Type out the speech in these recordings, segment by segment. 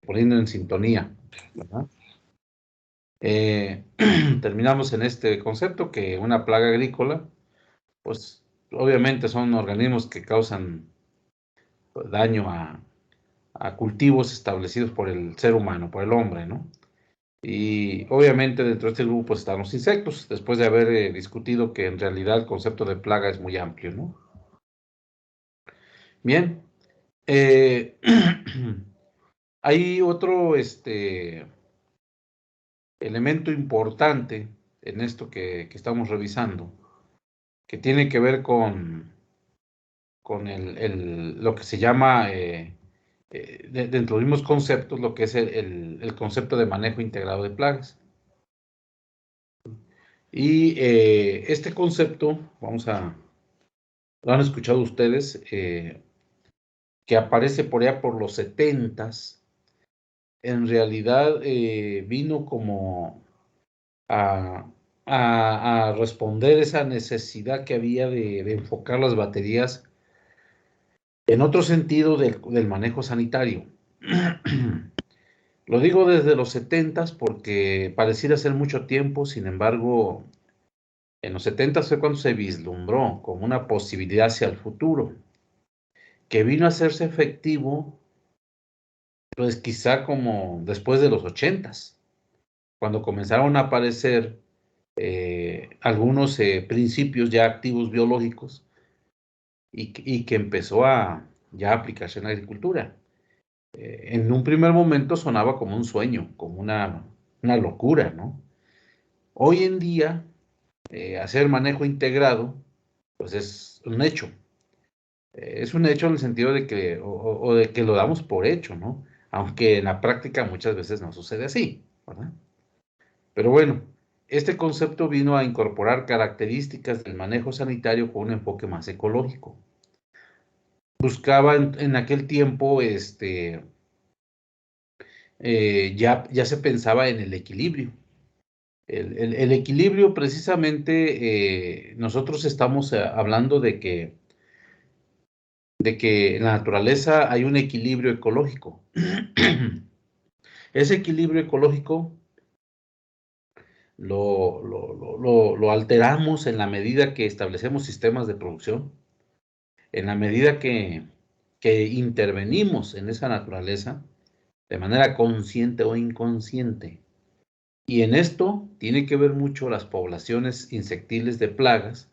poniendo en sintonía, ¿verdad? Terminamos en este concepto que una plaga agrícola, pues obviamente son organismos que causan daño a cultivos establecidos por el ser humano, por el hombre, ¿no? Y obviamente dentro de este grupo están los insectos, después de haber discutido que en realidad el concepto de plaga es muy amplio, ¿no? Bien, eh, hay otro elemento importante en esto que estamos revisando, que tiene que ver con lo que se llama, dentro de los mismos conceptos, lo que es el concepto de manejo integrado de plagas. Y este concepto, lo han escuchado ustedes, que aparece por allá por los 70s, en realidad vino como a, a responder esa necesidad que había de enfocar las baterías en otro sentido del manejo sanitario. Lo digo desde los 70s porque pareciera ser mucho tiempo, sin embargo, en los 70s fue cuando se vislumbró como una posibilidad hacia el futuro, que vino a hacerse efectivo, pues quizá como después de los 80s, cuando comenzaron a aparecer algunos principios ya activos biológicos y que empezó a ya aplicarse en la agricultura. En un primer momento sonaba como un sueño, como una locura, ¿no? Hoy en día, hacer manejo integrado, pues es un hecho. Es un hecho en el sentido de que, o de que lo damos por hecho, ¿no? Aunque en la práctica muchas veces no sucede así, ¿verdad? Pero bueno, este concepto vino a incorporar características del manejo sanitario con un enfoque más ecológico. Buscaba en aquel tiempo, ya se pensaba en el equilibrio. El equilibrio precisamente, nosotros estamos hablando de que en la naturaleza hay un equilibrio ecológico. Ese equilibrio ecológico lo alteramos en la medida que establecemos sistemas de producción, en la medida que intervenimos en esa naturaleza de manera consciente o inconsciente. Y en esto tiene que ver mucho las poblaciones insectiles de plagas,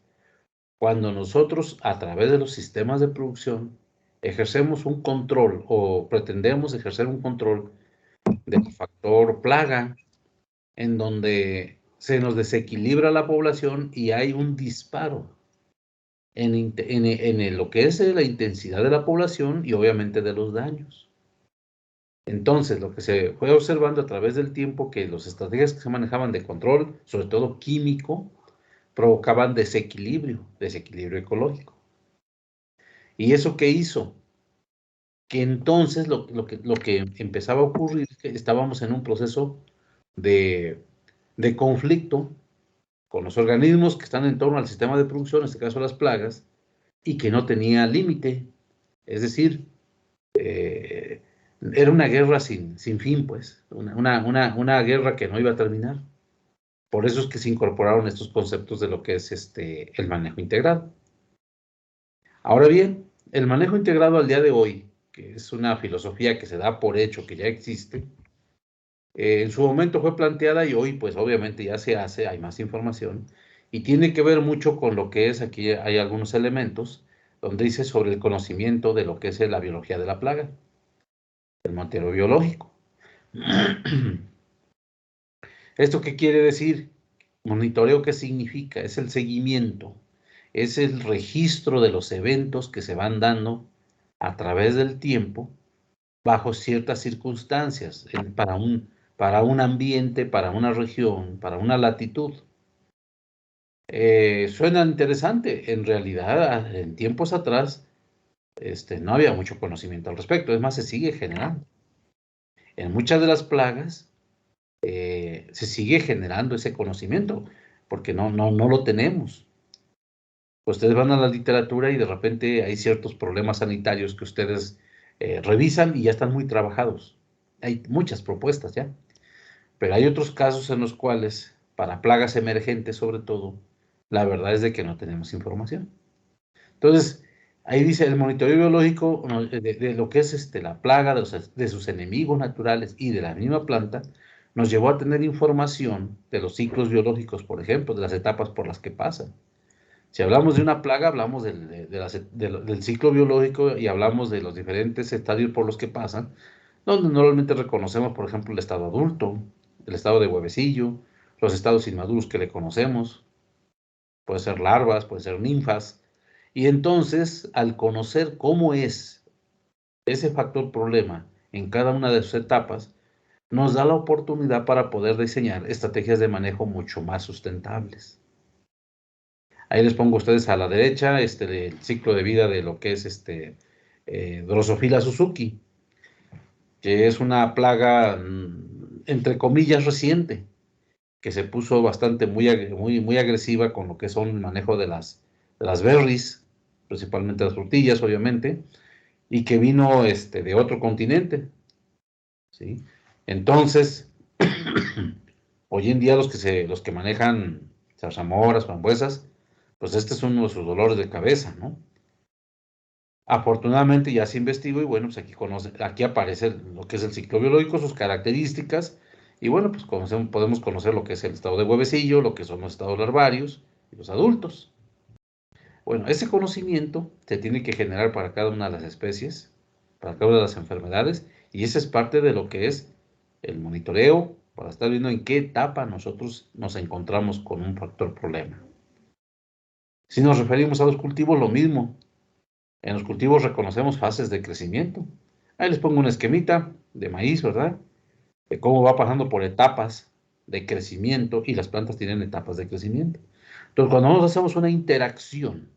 cuando nosotros a través de los sistemas de producción ejercemos un control o pretendemos ejercer un control del factor plaga, en donde se nos desequilibra la población y hay un disparo en lo que es la intensidad de la población y obviamente de los daños. Entonces, lo que se fue observando a través del tiempo, que las estrategias que se manejaban de control, sobre todo químico, provocaban desequilibrio ecológico. ¿Y eso qué hizo? Que entonces lo que empezaba a ocurrir es que estábamos en un proceso de, de conflicto con los organismos que están en torno al sistema de producción, en este caso las plagas, y que no tenía límite. Es decir, era una guerra sin fin, pues, una guerra que no iba a terminar. Por eso es que se incorporaron estos conceptos de lo que es el manejo integrado. Ahora bien, el manejo integrado al día de hoy, que es una filosofía que se da por hecho, que ya existe, en su momento fue planteada y hoy pues obviamente ya se hace, hay más información, y tiene que ver mucho con lo que es, aquí hay algunos elementos, donde dice sobre el conocimiento de lo que es la biología de la plaga, el monitoreo biológico. ¿Esto qué quiere decir? Monitoreo, ¿qué significa? Es el seguimiento, es el registro de los eventos que se van dando a través del tiempo bajo ciertas circunstancias, para un ambiente, para una región, para una latitud. Suena interesante. En realidad, en tiempos atrás, no había mucho conocimiento al respecto. Es más, se sigue generando. En muchas de las plagas, se sigue generando ese conocimiento, porque no lo tenemos. Ustedes van a la literatura y de repente hay ciertos problemas sanitarios que ustedes revisan y ya están muy trabajados. hay muchas propuestas ya, pero hay otros casos en los cuales, para plagas emergentes sobre todo, la verdad es de que no tenemos información. Entonces, ahí dice el monitoreo biológico de lo que es la plaga, de sus enemigos naturales y de la misma planta, nos llevó a tener información de los ciclos biológicos, por ejemplo, de las etapas por las que pasan. Si hablamos de una plaga, hablamos del ciclo biológico y hablamos de los diferentes estadios por los que pasan, donde normalmente reconocemos, por ejemplo, el estado adulto, el estado de huevecillo, los estados inmaduros que le conocemos, puede ser larvas, puede ser ninfas, y entonces, al conocer cómo es ese factor problema en cada una de sus etapas, nos da la oportunidad para poder diseñar estrategias de manejo mucho más sustentables. Ahí les pongo a ustedes a la derecha el ciclo de vida de lo que es Drosophila Suzuki, que es una plaga, entre comillas, reciente, que se puso bastante muy agresiva con lo que son el manejo de las berries, principalmente las frutillas, obviamente, y que vino de otro continente, ¿sí? Entonces, hoy en día los que manejan zarzamoras, frambuesas, pues este es uno de sus dolores de cabeza, ¿no? Afortunadamente ya se investigó y bueno, pues aquí aparece lo que es el ciclo biológico, sus características, y bueno, pues podemos conocer lo que es el estado de huevecillo, lo que son los estados larvarios y los adultos. Bueno, ese conocimiento se tiene que generar para cada una de las especies, para cada una de las enfermedades, y esa es parte de lo que es el monitoreo, para estar viendo en qué etapa nosotros nos encontramos con un factor problema. Si nos referimos a los cultivos, lo mismo. En los cultivos reconocemos fases de crecimiento. Ahí les pongo una esquemita de maíz, ¿verdad? De cómo va pasando por etapas de crecimiento y las plantas tienen etapas de crecimiento. Entonces, cuando nosotros hacemos una interacción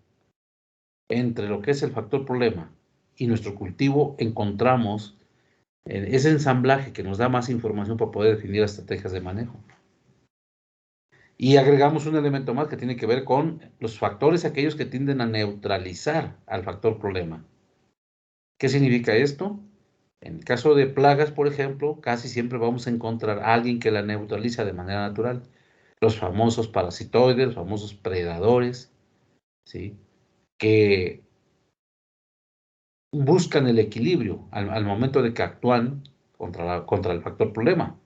entre lo que es el factor problema y nuestro cultivo, encontramos ese ensamblaje que nos da más información para poder definir estrategias de manejo. Y agregamos un elemento más que tiene que ver con los factores, aquellos que tienden a neutralizar al factor problema. ¿Qué significa esto? En el caso de plagas, por ejemplo, casi siempre vamos a encontrar a alguien que la neutraliza de manera natural. Los famosos parasitoides, los famosos predadores, ¿sí? Que buscan el equilibrio al momento de que actúan contra el factor problema.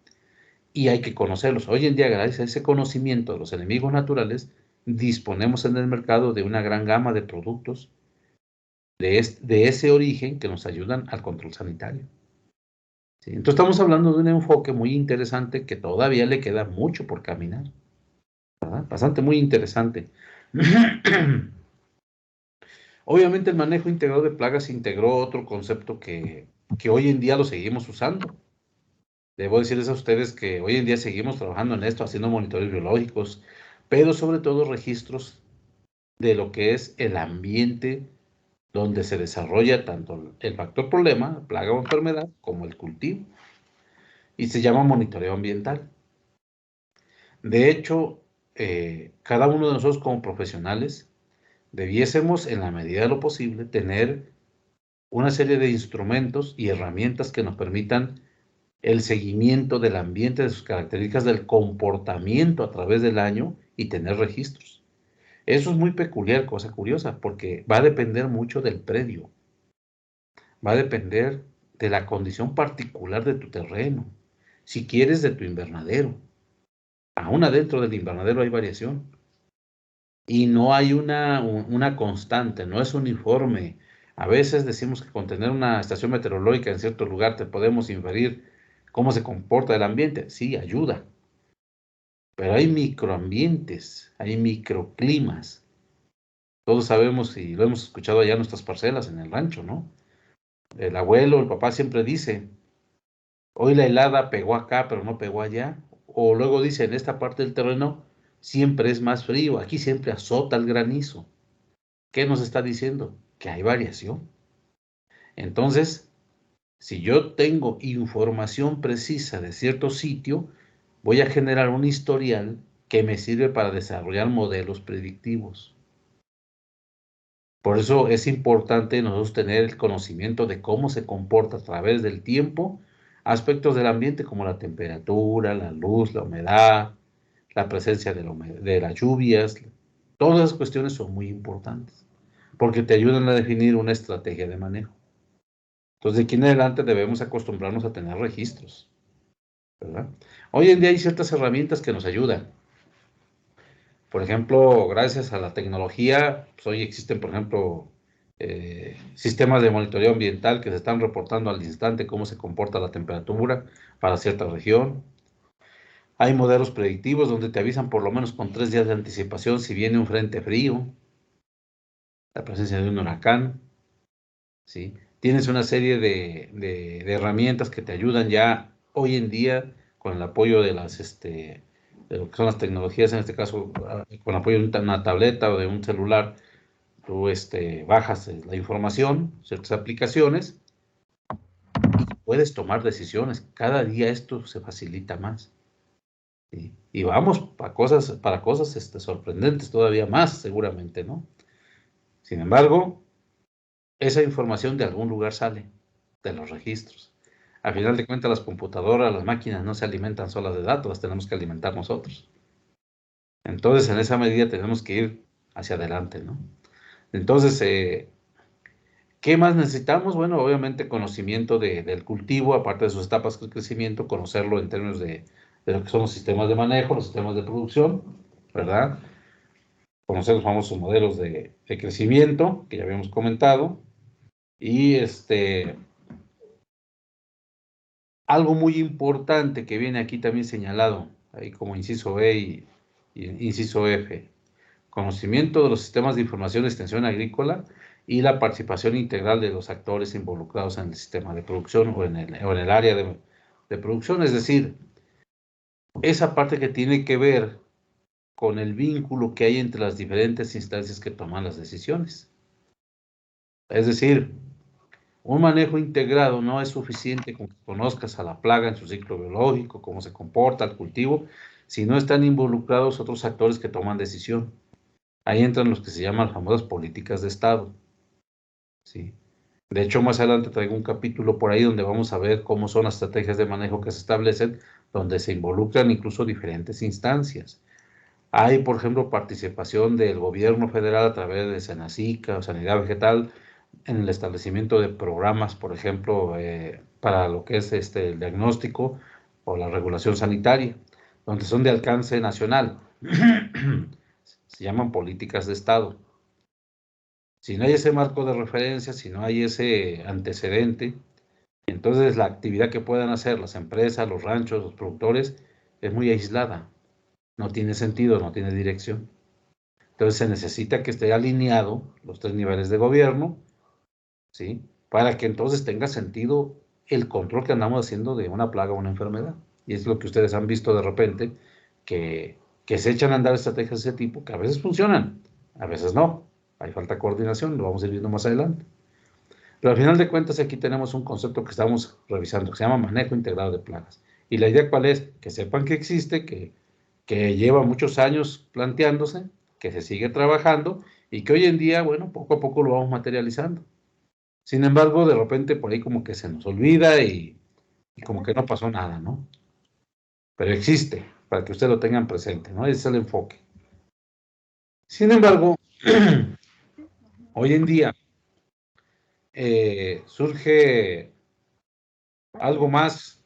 Y hay que conocerlos. Hoy en día, gracias a ese conocimiento de los enemigos naturales, disponemos en el mercado de una gran gama de productos de ese origen que nos ayudan al control sanitario. ¿Sí? Entonces estamos hablando de un enfoque muy interesante que todavía le queda mucho por caminar, ¿verdad? Bastante muy interesante. Obviamente el manejo integrado de plagas integró otro concepto que hoy en día lo seguimos usando. Debo decirles a ustedes que hoy en día seguimos trabajando en esto, haciendo monitores biológicos, pero sobre todo registros de lo que es el ambiente donde se desarrolla tanto el factor problema, plaga o enfermedad, como el cultivo. Y se llama monitoreo ambiental. De hecho, cada uno de nosotros como profesionales debiésemos, en la medida de lo posible, tener una serie de instrumentos y herramientas que nos permitan el seguimiento del ambiente, de sus características, del comportamiento a través del año y tener registros. Eso es muy peculiar, cosa curiosa, porque va a depender mucho del predio, va a depender de la condición particular de tu terreno, si quieres de tu invernadero. Aún adentro del invernadero hay variación. Y no hay una constante, no es uniforme. A veces decimos que con tener una estación meteorológica en cierto lugar te podemos inferir cómo se comporta el ambiente. Sí, ayuda. Pero hay microambientes, hay microclimas. Todos sabemos y lo hemos escuchado allá en nuestras parcelas, en el rancho, ¿no? El abuelo, el papá siempre dice, hoy la helada pegó acá, pero no pegó allá. O luego dice, en esta parte del terreno siempre es más frío, aquí siempre azota el granizo. ¿Qué nos está diciendo? Que hay variación. Entonces, si yo tengo información precisa de cierto sitio, voy a generar un historial que me sirve para desarrollar modelos predictivos. Por eso es importante nosotros tener el conocimiento de cómo se comporta a través del tiempo aspectos del ambiente como la temperatura, la luz, la humedad, la presencia de las lluvias. Todas esas cuestiones son muy importantes porque te ayudan a definir una estrategia de manejo. Entonces, de aquí en adelante debemos acostumbrarnos a tener registros, ¿verdad? Hoy en día hay ciertas herramientas que nos ayudan. Por ejemplo, gracias a la tecnología, pues hoy existen, por ejemplo, sistemas de monitoreo ambiental que se están reportando al instante cómo se comporta la temperatura para cierta región. Hay modelos predictivos donde te avisan por lo menos con 3 días de anticipación si viene un frente frío, la presencia de un huracán, ¿sí? Tienes una serie de herramientas que te ayudan ya hoy en día con el apoyo de de lo que son las tecnologías, en este caso, con el apoyo de una tableta o de un celular, tú bajas la información, ciertas aplicaciones, puedes tomar decisiones. Cada día esto se facilita más. ¿Sí? Y vamos para cosas sorprendentes todavía más, seguramente, ¿no? Sin embargo, esa información de algún lugar sale, de los registros. Al final de cuentas, las computadoras, las máquinas no se alimentan solas de datos, las tenemos que alimentar nosotros. Entonces, en esa medida tenemos que ir hacia adelante, ¿no? Entonces, ¿qué más necesitamos? Bueno, obviamente conocimiento del cultivo, aparte de sus etapas de crecimiento, conocerlo en términos de lo que son los sistemas de manejo, los sistemas de producción, ¿verdad? Conocer los famosos modelos de crecimiento, que ya habíamos comentado, y algo muy importante que viene aquí también señalado, ahí como inciso B y inciso F, conocimiento de los sistemas de información de extensión agrícola y la participación integral de los actores involucrados en el sistema de producción o en el área de producción, es decir, esa parte que tiene que ver con el vínculo que hay entre las diferentes instancias que toman las decisiones. Es decir, un manejo integrado no es suficiente con que conozcas a la plaga en su ciclo biológico, cómo se comporta el cultivo, si no están involucrados otros actores que toman decisión. Ahí entran los que se llaman famosas políticas de Estado. ¿Sí? De hecho, más adelante traigo un capítulo por ahí donde vamos a ver cómo son las estrategias de manejo que se establecen, donde se involucran incluso diferentes instancias. Hay, por ejemplo, participación del gobierno federal a través de Senacica o Sanidad Vegetal en el establecimiento de programas, por ejemplo, para lo que es el diagnóstico o la regulación sanitaria, donde son de alcance nacional. Se llaman políticas de Estado. Si no hay ese marco de referencia, si no hay ese antecedente, entonces la actividad que puedan hacer las empresas, los ranchos, los productores, es muy aislada. No tiene sentido, no tiene dirección. Entonces se necesita que esté alineado los 3 niveles de gobierno, ¿sí? Para que entonces tenga sentido el control que andamos haciendo de una plaga o una enfermedad. Y es lo que ustedes han visto de repente, que se echan a andar estrategias de ese tipo, que a veces funcionan, a veces no. Hay falta de coordinación, lo vamos a ir viendo más adelante. Pero al final de cuentas aquí tenemos un concepto que estamos revisando, que se llama manejo integrado de plagas. Y la idea cuál es, que sepan que existe, que lleva muchos años planteándose, que se sigue trabajando y que hoy en día, bueno, poco a poco lo vamos materializando. Sin embargo, de repente por ahí como que se nos olvida y como que no pasó nada, ¿no? Pero existe, para que ustedes lo tengan presente, ¿no? Ese es el enfoque. Sin embargo, hoy en día surge algo más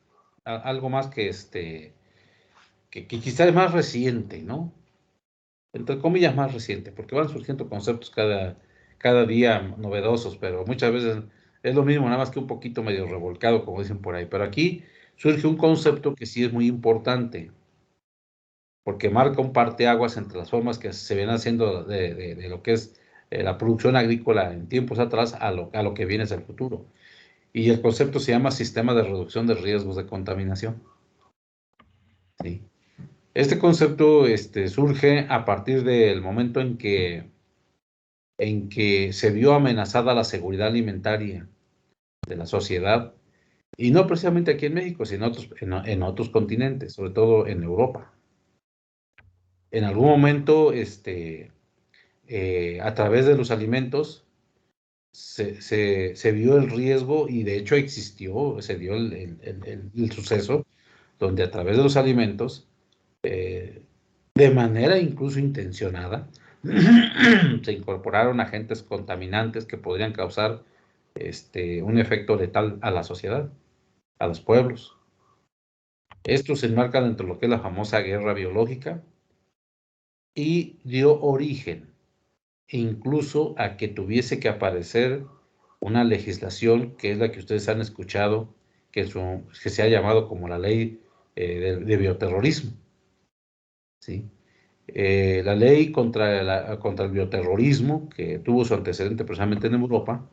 que quizá es más reciente, ¿no? Entre comillas más reciente, porque van surgiendo conceptos cada día novedosos, pero muchas veces es lo mismo, nada más que un poquito medio revolcado, como dicen por ahí. Pero aquí surge un concepto que sí es muy importante, porque marca un parteaguas entre las formas que se vienen haciendo de lo que es la producción agrícola en tiempos atrás a lo que viene hacia el futuro. Y el concepto se llama Sistema de Reducción de Riesgos de Contaminación. ¿Sí? Este concepto surge a partir del momento en que se vio amenazada la seguridad alimentaria de la sociedad, y no precisamente aquí en México, sino en otros continentes, sobre todo en Europa. En algún momento, a través de los alimentos, se vio el riesgo y de hecho existió, se dio el suceso donde a través de los alimentos, de manera incluso intencionada, se incorporaron agentes contaminantes que podrían causar un efecto letal a la sociedad, a los pueblos. Esto se enmarca dentro de lo que es la famosa guerra biológica y dio origen incluso a que tuviese que aparecer una legislación que es la que ustedes han escuchado, que se ha llamado como la ley de bioterrorismo, ¿sí? La ley contra el bioterrorismo, que tuvo su antecedente precisamente en Europa,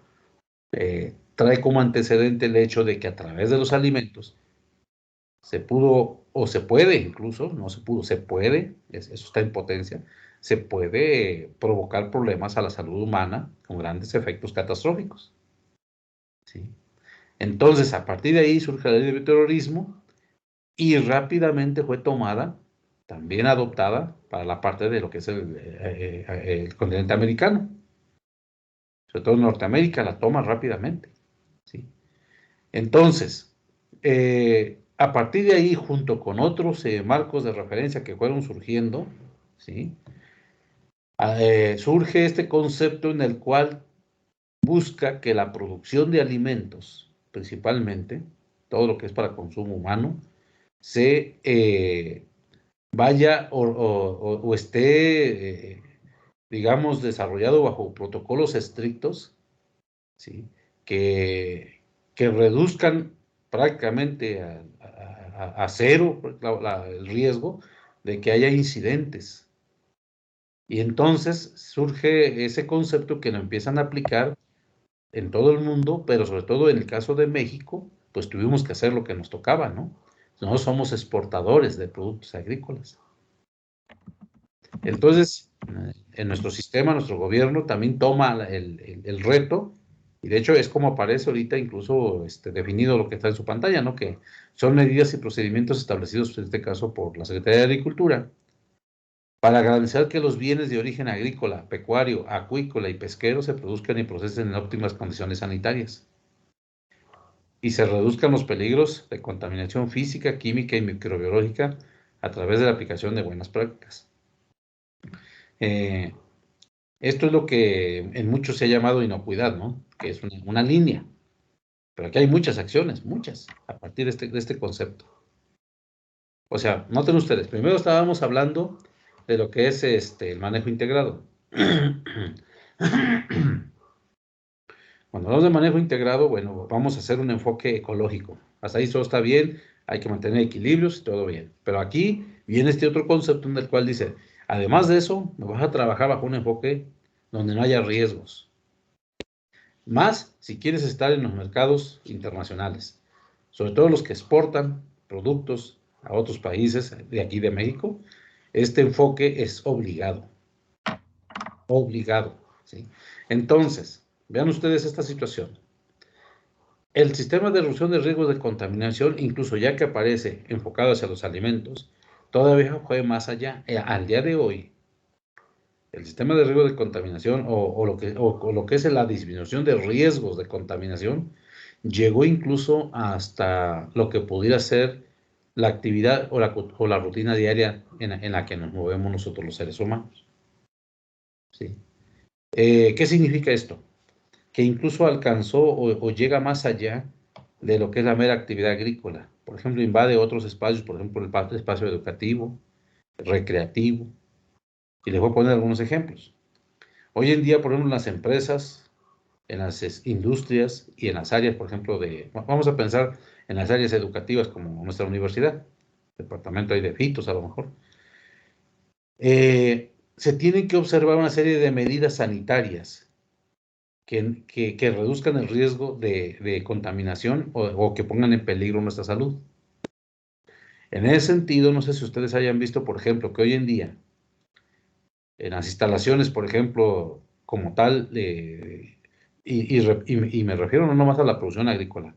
trae como antecedente el hecho de que a través de los alimentos se pudo, o se puede incluso, no se pudo, se puede, eso está en potencia, se puede provocar problemas a la salud humana con grandes efectos catastróficos, ¿sí? Entonces, a partir de ahí surge la ley de terrorismo y rápidamente fue tomada, también adoptada para la parte de lo que es el continente americano. Sobre todo en Norteamérica la toma rápidamente, ¿sí? Entonces, a partir de ahí, junto con otros marcos de referencia que fueron surgiendo, ¿sí? Surge este concepto en el cual busca que la producción de alimentos, principalmente, todo lo que es para consumo humano, se vaya o esté, digamos, desarrollado bajo protocolos estrictos, ¿sí? Que reduzcan prácticamente a cero el riesgo de que haya incidentes. Y entonces surge ese concepto que lo empiezan a aplicar en todo el mundo, pero sobre todo en el caso de México, pues tuvimos que hacer lo que nos tocaba, ¿no? No somos exportadores de productos agrícolas. Entonces, en nuestro sistema, nuestro gobierno también toma el reto, y de hecho es como aparece ahorita incluso definido lo que está en su pantalla, ¿no? Que son medidas y procedimientos establecidos, en este caso, por la Secretaría de Agricultura, para garantizar que los bienes de origen agrícola, pecuario, acuícola y pesquero se produzcan y procesen en óptimas condiciones sanitarias y se reduzcan los peligros de contaminación física, química y microbiológica a través de la aplicación de buenas prácticas. Esto es lo que en muchos se ha llamado inocuidad, ¿no? Que es una línea. Pero aquí hay muchas acciones, muchas, a partir de este concepto. O sea, noten ustedes, primero estábamos hablando de lo que es el manejo integrado. Cuando hablamos de manejo integrado, bueno, vamos a hacer un enfoque ecológico. Hasta ahí todo está bien, hay que mantener equilibrios y todo bien. Pero aquí viene este otro concepto en el cual dice, además de eso, me vas a trabajar bajo un enfoque donde no haya riesgos. Más si quieres estar en los mercados internacionales, sobre todo los que exportan productos a otros países de aquí de México, este enfoque es obligado. Obligado, ¿sí? Entonces, vean ustedes esta situación. El sistema de reducción de riesgos de contaminación, incluso ya que aparece enfocado hacia los alimentos, todavía fue más allá. Al día de hoy, el sistema de riesgo de contaminación o lo que es la disminución de riesgos de contaminación llegó incluso hasta lo que pudiera ser la actividad o la rutina diaria en la que nos movemos nosotros los seres humanos, ¿sí? ¿Qué significa esto? Que incluso alcanzó o llega más allá de lo que es la mera actividad agrícola. Por ejemplo, invade otros espacios, por ejemplo, el espacio educativo, recreativo, y les voy a poner algunos ejemplos. Hoy en día, por ejemplo, en las empresas, en las industrias y en las áreas, por ejemplo, vamos a pensar en las áreas educativas como nuestra universidad, departamento ahí de FITOS a lo mejor, se tienen que observar una serie de medidas sanitarias que reduzcan el riesgo de contaminación o que pongan en peligro nuestra salud. En ese sentido, no sé si ustedes hayan visto, por ejemplo, que hoy en día, en las instalaciones, por ejemplo, como tal, y me refiero no nomás a la producción agrícola,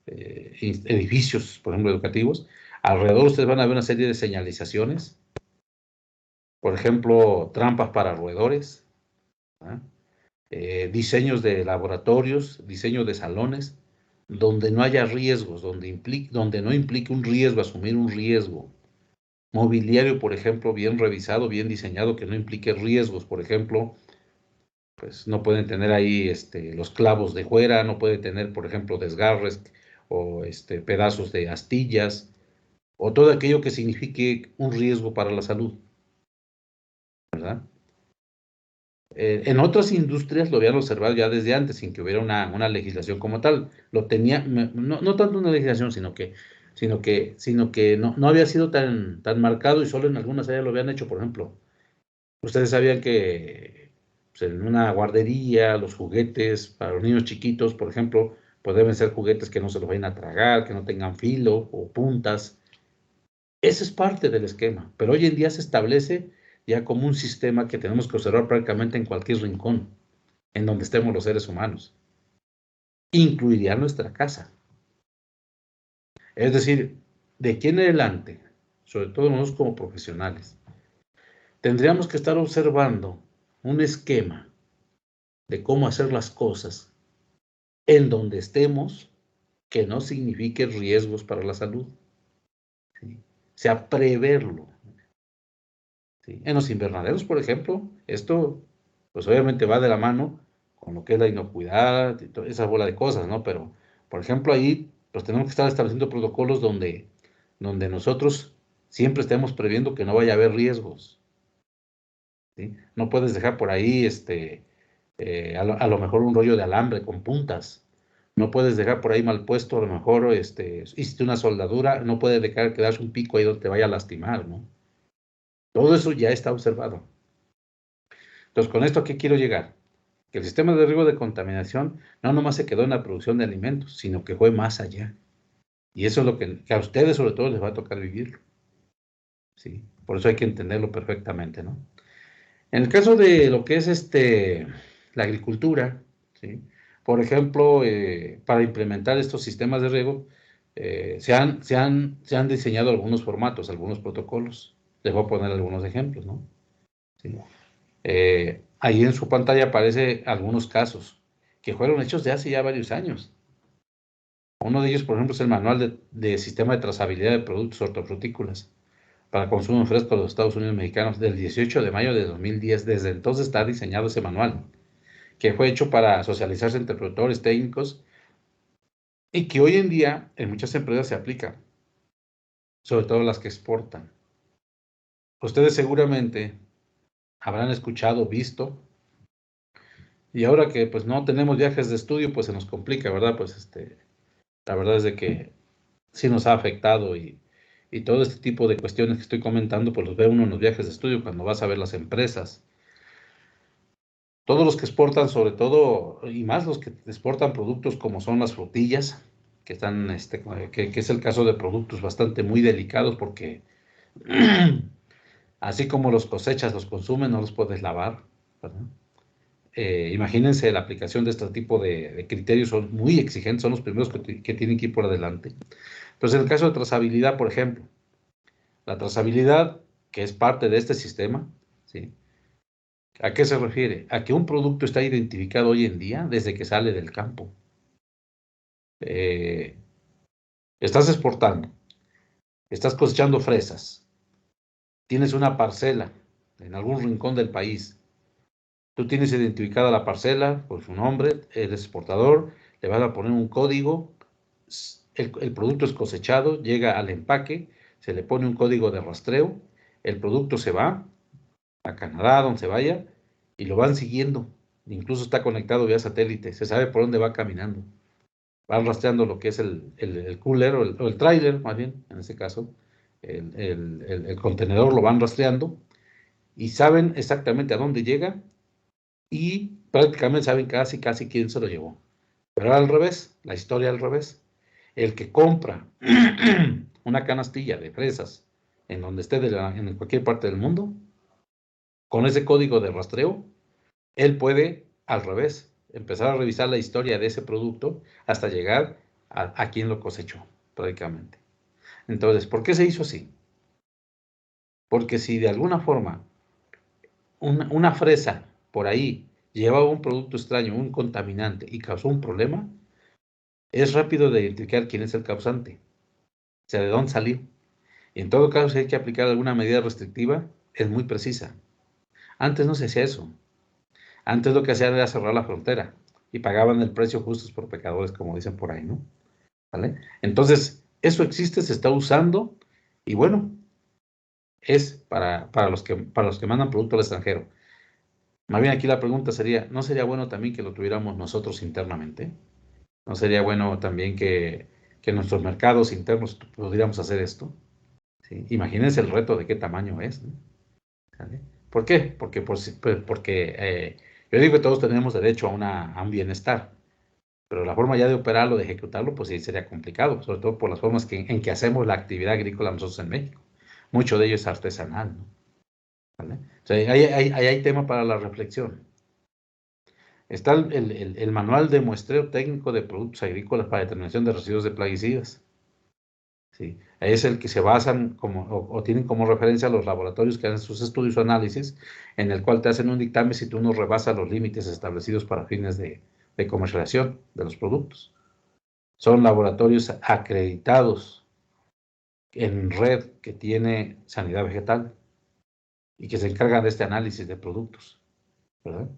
edificios, por ejemplo, educativos, alrededor ustedes van a ver una serie de señalizaciones, por ejemplo, trampas para roedores, ¿ah? diseños de laboratorios, diseño de salones, donde no haya riesgos, donde no implique un riesgo, asumir un riesgo. Mobiliario, por ejemplo, bien revisado, bien diseñado, que no implique riesgos. Por ejemplo, pues no pueden tener ahí los clavos de fuera, no puede tener, por ejemplo, desgarres o pedazos de astillas, o todo aquello que signifique un riesgo para la salud, ¿verdad? En otras industrias lo habían observado ya desde antes, sin que hubiera una legislación como tal. Lo tenía, no tanto una legislación, sino que no había sido tan marcado y solo en algunas áreas lo habían hecho. Por ejemplo, ustedes sabían que pues, en una guardería los juguetes para los niños chiquitos, por ejemplo, pues deben ser juguetes que no se los vayan a tragar, que no tengan filo o puntas. Ese es parte del esquema, pero hoy en día se establece ya como un sistema que tenemos que observar prácticamente en cualquier rincón en donde estemos los seres humanos. Incluiría nuestra casa. Es decir, de aquí en adelante, sobre todo nosotros como profesionales, tendríamos que estar observando un esquema de cómo hacer las cosas en donde estemos que no signifique riesgos para la salud. ¿Sí? O sea, preverlo. ¿Sí? En los invernaderos, por ejemplo, esto pues obviamente va de la mano con lo que es la inocuidad y toda esa bola de cosas, ¿no? Pero, por ejemplo, ahí pues tenemos que estar estableciendo protocolos donde nosotros siempre estemos previendo que no vaya a haber riesgos. ¿Sí? No puedes dejar por ahí a lo mejor un rollo de alambre con puntas. No puedes dejar por ahí mal puesto, a lo mejor hiciste una soldadura, no puedes dejar quedarse un pico ahí donde te vaya a lastimar, ¿no? Todo eso ya está observado. Entonces, ¿con esto a qué quiero llegar? Que el sistema de riesgo de contaminación no nomás se quedó en la producción de alimentos, sino que fue más allá. Y eso es lo que a ustedes sobre todo les va a tocar vivir. ¿Sí? Por eso hay que entenderlo perfectamente, ¿no? En el caso de lo que es la agricultura, ¿sí? Por ejemplo, para implementar estos sistemas de riego, se han diseñado algunos formatos, algunos protocolos. Les voy a poner algunos ejemplos, ¿no? ¿Sí? Ahí en su pantalla aparece algunos casos que fueron hechos de hace ya varios años. Uno de ellos, por ejemplo, es el Manual de Sistema de Trazabilidad de Productos Hortofrutícolas para consumo fresco de los Estados Unidos mexicanos del 18 de mayo de 2010. Desde entonces está diseñado ese manual, que fue hecho para socializarse entre productores técnicos y que hoy en día en muchas empresas se aplica, sobre todo las que exportan. Ustedes seguramente habrán escuchado, visto, y ahora que pues no tenemos viajes de estudio, pues se nos complica, ¿verdad? Pues la verdad es de que sí nos ha afectado y todo este tipo de cuestiones que estoy comentando, pues los ve uno en los viajes de estudio cuando vas a ver las empresas. Todos los que exportan, sobre todo, y más los que exportan productos como son las frutillas, que están, que es el caso de productos bastante muy delicados porque así como los cosechas, los consumen, no los puedes lavar, ¿verdad? Imagínense la aplicación de este tipo de criterios, son muy exigentes, son los primeros que tienen que ir por adelante. Entonces, en el caso de trazabilidad, por ejemplo, la trazabilidad, que es parte de este sistema, ¿sí? ¿A qué se refiere? A que un producto está identificado hoy en día desde que sale del campo. Eh, Estás exportando, estás cosechando fresas, tienes una parcela en algún rincón del país. Tú tienes identificada la parcela por su nombre, eres exportador, le vas a poner un código, el producto es cosechado, llega al empaque, se le pone un código de rastreo, el producto se va a Canadá, donde se vaya, y lo van siguiendo. Incluso está conectado vía satélite, se sabe por dónde va caminando. Van rastreando lo que es el cooler o el tráiler, más bien, en este caso, el contenedor lo van rastreando y saben exactamente a dónde llega y prácticamente saben casi quién se lo llevó. Pero al revés, la historia al revés. El que compra una canastilla de fresas en donde esté en cualquier parte del mundo, con ese código de rastreo, él puede, al revés, empezar a revisar la historia de ese producto hasta llegar a quien lo cosechó, prácticamente. Entonces, ¿por qué se hizo así? Porque si de alguna forma una fresa por ahí llevaba un producto extraño, un contaminante y causó un problema, es rápido de identificar quién es el causante, o sea, de dónde salió. Y en todo caso, si hay que aplicar alguna medida restrictiva, es muy precisa. Antes no se hacía eso. Antes lo que hacían era cerrar la frontera y pagaban el precio justos por pecadores, como dicen por ahí, ¿no? ¿Vale? Entonces, eso existe, se está usando y bueno, es para los que mandan producto al extranjero. Más bien aquí la pregunta sería, ¿no sería bueno también que lo tuviéramos nosotros internamente? ¿No sería bueno también que nuestros mercados internos pudiéramos hacer esto? ¿Sí? Imagínense el reto de qué tamaño es, ¿no? ¿Sale? ¿Por qué? Porque yo digo que todos tenemos derecho a un bienestar, pero la forma ya de operarlo, de ejecutarlo, pues sí sería complicado, sobre todo por las formas en que hacemos la actividad agrícola nosotros en México. Mucho de ello es artesanal, ¿no? ¿Vale? O sea, ahí hay tema para la reflexión. Está el manual de muestreo técnico de productos agrícolas para determinación de residuos de plaguicidas. ¿Sí? Es el que se basan o tienen como referencia los laboratorios que hacen sus estudios o análisis, en el cual te hacen un dictamen si tú no rebasas los límites establecidos para fines de comercialización de los productos. Son laboratorios acreditados en red que tiene Sanidad Vegetal y que se encargan de este análisis de productos, ¿verdad?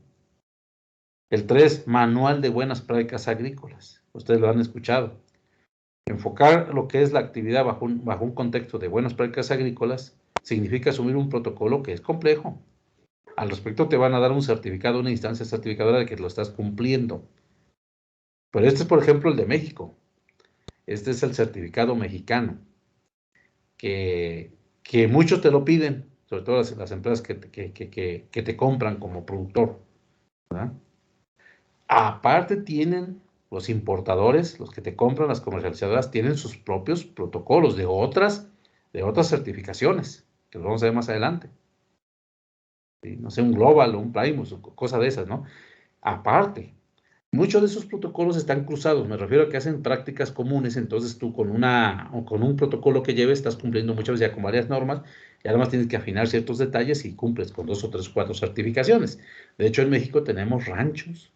El 3, Manual de Buenas Prácticas Agrícolas. Ustedes lo han escuchado. Enfocar lo que es la actividad bajo un contexto de buenas prácticas agrícolas significa asumir un protocolo que es complejo. Al respecto te van a dar un certificado, una instancia certificadora de que lo estás cumpliendo. Pero este es, por ejemplo, el de México. Este es el certificado mexicano, que, que muchos te lo piden, sobre todo las empresas que te compran como productor, ¿verdad? Aparte tienen los importadores, los que te compran, las comercializadoras, tienen sus propios protocolos de otras certificaciones, que lo vamos a ver más adelante. ¿Sí? No sé, un Global o un Primus, o cosa de esas, ¿no? Aparte, muchos de esos protocolos están cruzados, me refiero a que hacen prácticas comunes, entonces tú con un protocolo que lleves estás cumpliendo muchas veces ya con varias normas, y además tienes que afinar ciertos detalles y cumples con 2 o 3 o 4 certificaciones. De hecho, en México tenemos ranchos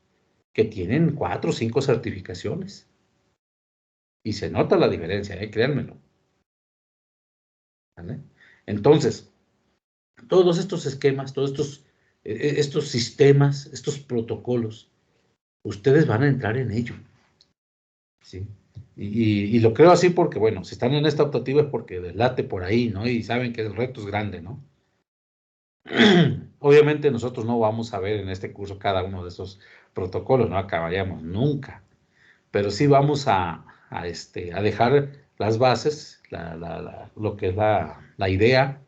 que tienen 4 o 5 certificaciones. Y se nota la diferencia, créanmelo. ¿Vale? Entonces, todos estos esquemas, todos estos sistemas, estos protocolos, ustedes van a entrar en ello. ¿Sí? Y lo creo así porque, bueno, si están en esta optativa es porque deslate por ahí, ¿no? Y saben que el reto es grande, ¿no? Obviamente nosotros no vamos a ver en este curso cada uno de esos protocolos, no acabaríamos nunca. Pero sí vamos a dejar las bases, lo que es la idea,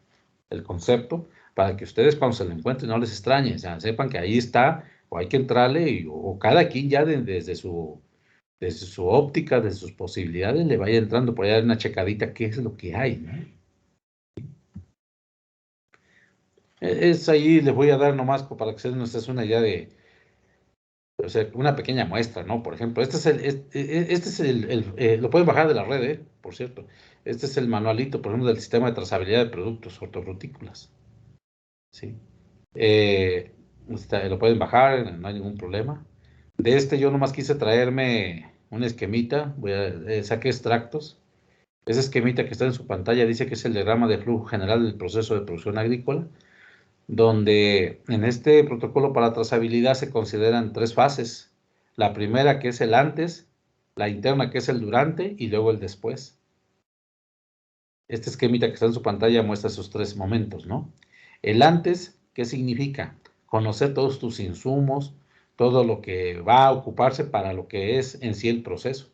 el concepto, para que ustedes cuando se lo encuentren no les extrañe, o sea, sepan que ahí está, o hay que entrarle, o cada quien ya desde su óptica, desde sus posibilidades, le vaya entrando por allá una checadita qué es lo que hay, ¿no? Es ahí, les voy a dar nomás para que se den ustedes una idea o sea, una pequeña muestra, ¿no? Por ejemplo, lo pueden bajar de la red, por cierto. Este es el manualito, por ejemplo, del sistema de trazabilidad de productos hortofrutícolas, ¿sí? Lo pueden bajar, no hay ningún problema. De este yo nomás quise traerme un esquemita, saqué extractos. Ese esquemita que está en su pantalla dice que es el diagrama de flujo general del proceso de producción agrícola, donde en este protocolo para trazabilidad se consideran 3 fases. La primera, que es el antes, la interna, que es el durante, y luego el después. Este esquemita que está en su pantalla muestra esos 3 momentos, ¿no? El antes, ¿qué significa? Conocer todos tus insumos, todo lo que va a ocuparse para lo que es en sí el proceso.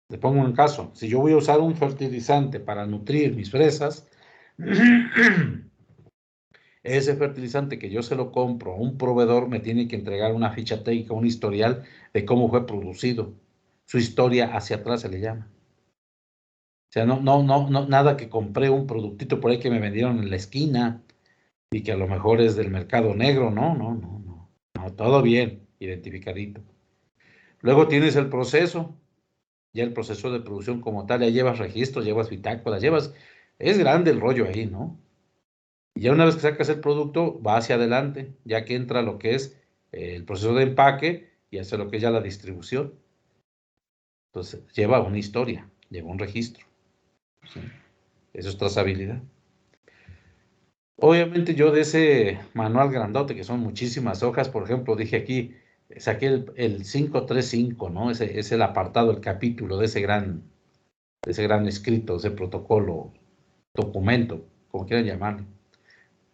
Le pongo un caso, si yo voy a usar un fertilizante para nutrir mis fresas, ese fertilizante que yo se lo compro a un proveedor me tiene que entregar una ficha técnica, un historial de cómo fue producido. Su historia hacia atrás se le llama. O sea, no, nada que compré un productito por ahí que me vendieron en la esquina y que a lo mejor es del mercado negro. No, todo bien, identificadito. Luego tienes el proceso, ya el proceso de producción como tal, ya llevas registros, llevas bitácoras, es grande el rollo ahí, ¿no? Y ya una vez que sacas el producto, va hacia adelante, ya que entra lo que es el proceso de empaque y hacia lo que es ya la distribución. Entonces, lleva una historia, lleva un registro. ¿Sí? Eso es trazabilidad. Obviamente yo de ese manual grandote, que son muchísimas hojas, por ejemplo, dije aquí, saqué el 535, ¿no? Ese es el apartado, el capítulo de ese gran escrito, ese protocolo, documento, como quieran llamarlo.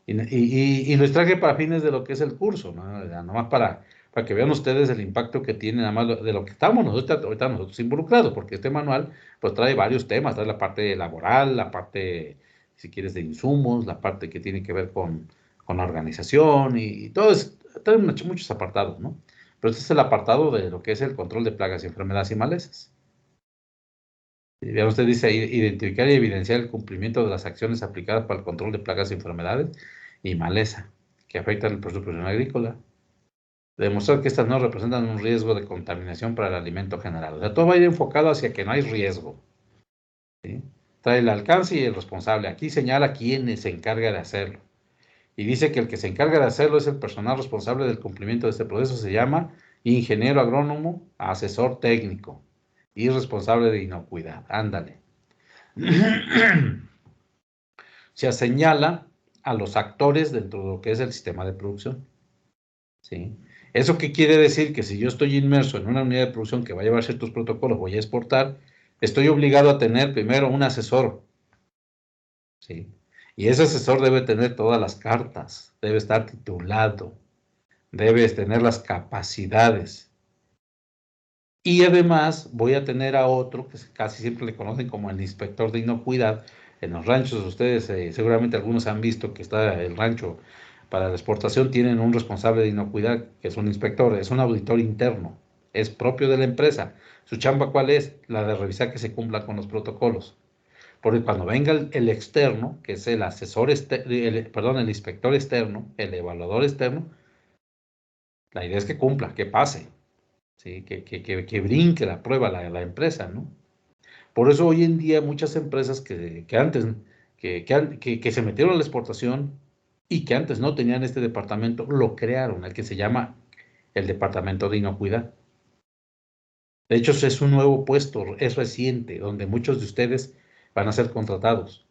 Y los traje para fines de lo que es el curso, ¿no? Nada más para que vean ustedes el impacto que tiene, nada más de lo que estamos ahorita nosotros involucrados, porque este manual pues trae varios temas, trae la parte laboral, la parte, si quieres, de insumos, la parte que tiene que ver con la organización y todo eso, trae muchos apartados, ¿no? Pero este es el apartado de lo que es el control de plagas, enfermedades y malezas. Y vean, usted dice identificar y evidenciar el cumplimiento de las acciones aplicadas para el control de plagas y enfermedades y maleza que afectan el proceso producción agrícola. Demostrar que estas no representan un riesgo de contaminación para el alimento general. O sea, todo va a ir enfocado hacia que no hay riesgo. ¿Sí? Trae el alcance y el responsable. Aquí señala quién se encarga de hacerlo. Y dice que el que se encarga de hacerlo es el personal responsable del cumplimiento de este proceso. Se llama ingeniero agrónomo, asesor técnico y responsable de inocuidad. Ándale. Se señala a los actores dentro de lo que es el sistema de producción. ¿Sí? ¿Eso qué quiere decir? Que si yo estoy inmerso en una unidad de producción que va a llevar ciertos protocolos, voy a exportar, estoy obligado a tener primero un asesor. ¿Sí? Y ese asesor debe tener todas las cartas, debe estar titulado, debe tener las capacidades. Y además voy a tener a otro, que casi siempre le conocen como el inspector de inocuidad. En los ranchos, ustedes seguramente algunos han visto que está el rancho para la exportación, tienen un responsable de inocuidad, que es un inspector, es un auditor interno, es propio de la empresa. ¿Su chamba cuál es? La de revisar que se cumpla con los protocolos. Porque cuando venga el externo, que es el asesor, perdón, el inspector externo, el evaluador externo, la idea es que cumpla, que pase. ¿Sí? Que brinque la prueba la empresa, ¿no? Por eso hoy en día muchas empresas que antes, que se metieron a la exportación y que antes no tenían este departamento, lo crearon, el que se llama el Departamento de Inocuidad. De hecho, es un nuevo puesto, es reciente, donde muchos de ustedes van a ser contratados.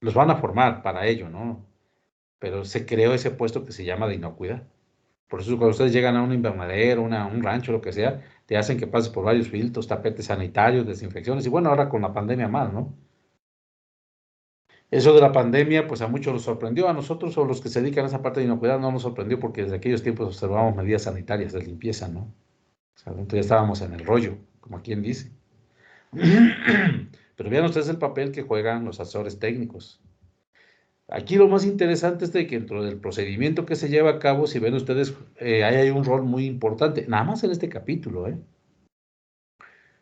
Los van a formar para ello, ¿no? Pero se creó ese puesto que se llama de inocuidad. Por eso cuando ustedes llegan a un invernadero, un rancho, lo que sea, te hacen que pases por varios filtros, tapetes sanitarios, desinfecciones, y bueno, ahora con la pandemia más, ¿no? Eso de la pandemia, pues a muchos nos sorprendió, a nosotros o los que se dedican a esa parte de inocuidad no nos sorprendió porque desde aquellos tiempos observamos medidas sanitarias de limpieza, ¿no? O sea, entonces ya estábamos en el rollo, como quien dice. Pero vean ustedes el papel que juegan los asesores técnicos. Aquí lo más interesante es de que dentro del procedimiento que se lleva a cabo, si ven ustedes, ahí hay un rol muy importante, nada más en este capítulo, ¿eh?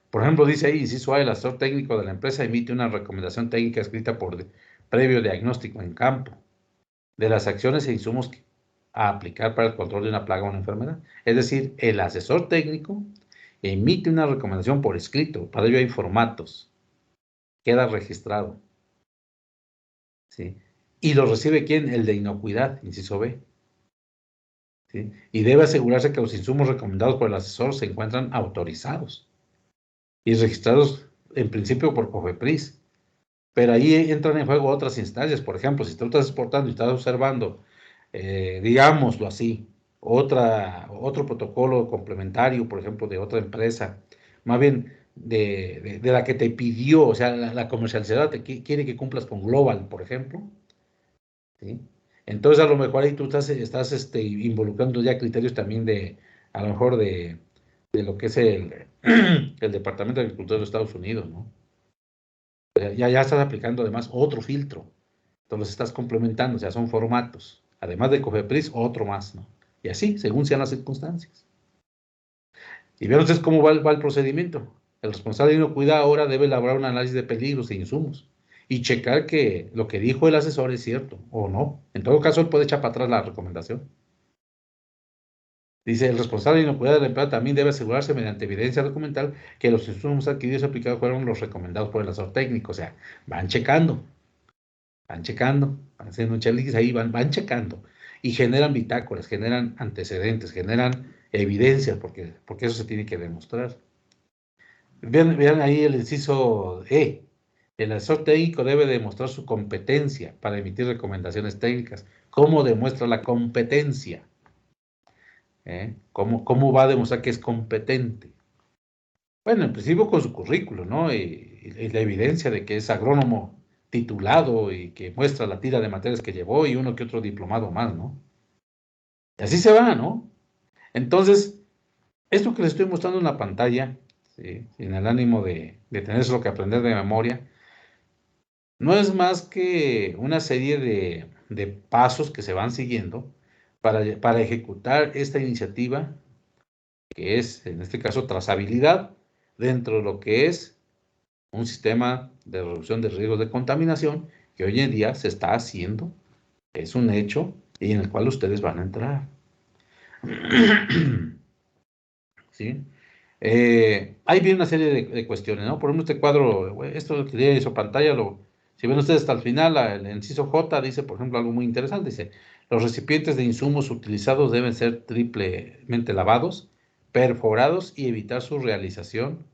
Por ejemplo, dice ahí, inciso A, el asesor técnico de la empresa emite una recomendación técnica escrita por previo diagnóstico en campo de las acciones e insumos a aplicar para el control de una plaga o una enfermedad. Es decir, el asesor técnico emite una recomendación por escrito, para ello hay formatos, queda registrado, ¿sí? Y lo recibe ¿quién? El de inocuidad, inciso B. ¿Sí? Y debe asegurarse que los insumos recomendados por el asesor se encuentran autorizados y registrados en principio por COFEPRIS. Pero ahí entran en juego otras instancias. Por ejemplo, si tú estás exportando y estás observando, digámoslo así, otro protocolo complementario, por ejemplo, de otra empresa, más bien de la que te pidió, o sea, la comercializadora quiere que cumplas con Global, por ejemplo, ¿sí? Entonces, a lo mejor ahí tú estás involucrando ya criterios también a lo mejor de lo que es el Departamento de Agricultura de los Estados Unidos, ¿no? Ya estás aplicando además otro filtro. Entonces estás complementando, o sea, son formatos. Además de COFEPRIS, otro más, ¿no? Y así, según sean las circunstancias. Y vean ustedes cómo va el procedimiento. El responsable de inocuidad ahora debe elaborar un análisis de peligros e insumos y checar que lo que dijo el asesor es cierto o no. En todo caso, él puede echar para atrás la recomendación. Dice, el responsable de inocuidad de la empresa también debe asegurarse mediante evidencia documental que los insumos adquiridos y aplicados fueron los recomendados por el asesor técnico. O sea, van checando. Van checando, van haciendo un checklist, ahí van checando. Y generan bitácoras, generan antecedentes, generan evidencias, porque eso se tiene que demostrar. Vean ahí el inciso E. El asesor técnico debe demostrar su competencia para emitir recomendaciones técnicas. ¿Cómo demuestra la competencia? ¿Cómo va a demostrar que es competente? Bueno, en principio con su currículo, ¿no? Y la evidencia de que es agrónomo titulado y que muestra la tira de materias que llevó y uno que otro diplomado más, ¿no? Y así se va, ¿no? Entonces, esto que les estoy mostrando en la pantalla, ¿sí? Sin el ánimo de tener eso que aprender de memoria, no es más que una serie de pasos que se van siguiendo para ejecutar esta iniciativa, que es, en este caso, trazabilidad, dentro de lo que es un sistema de reducción de riesgos de contaminación que hoy en día se está haciendo, es un hecho, y en el cual ustedes van a entrar. ¿Sí? Ahí viene una serie de cuestiones, ¿no? Por ejemplo, este cuadro, esto que tiene en su pantalla, si ven ustedes hasta el final, el inciso J dice, por ejemplo, algo muy interesante, dice, los recipientes de insumos utilizados deben ser triplemente lavados, perforados y evitar su reutilización,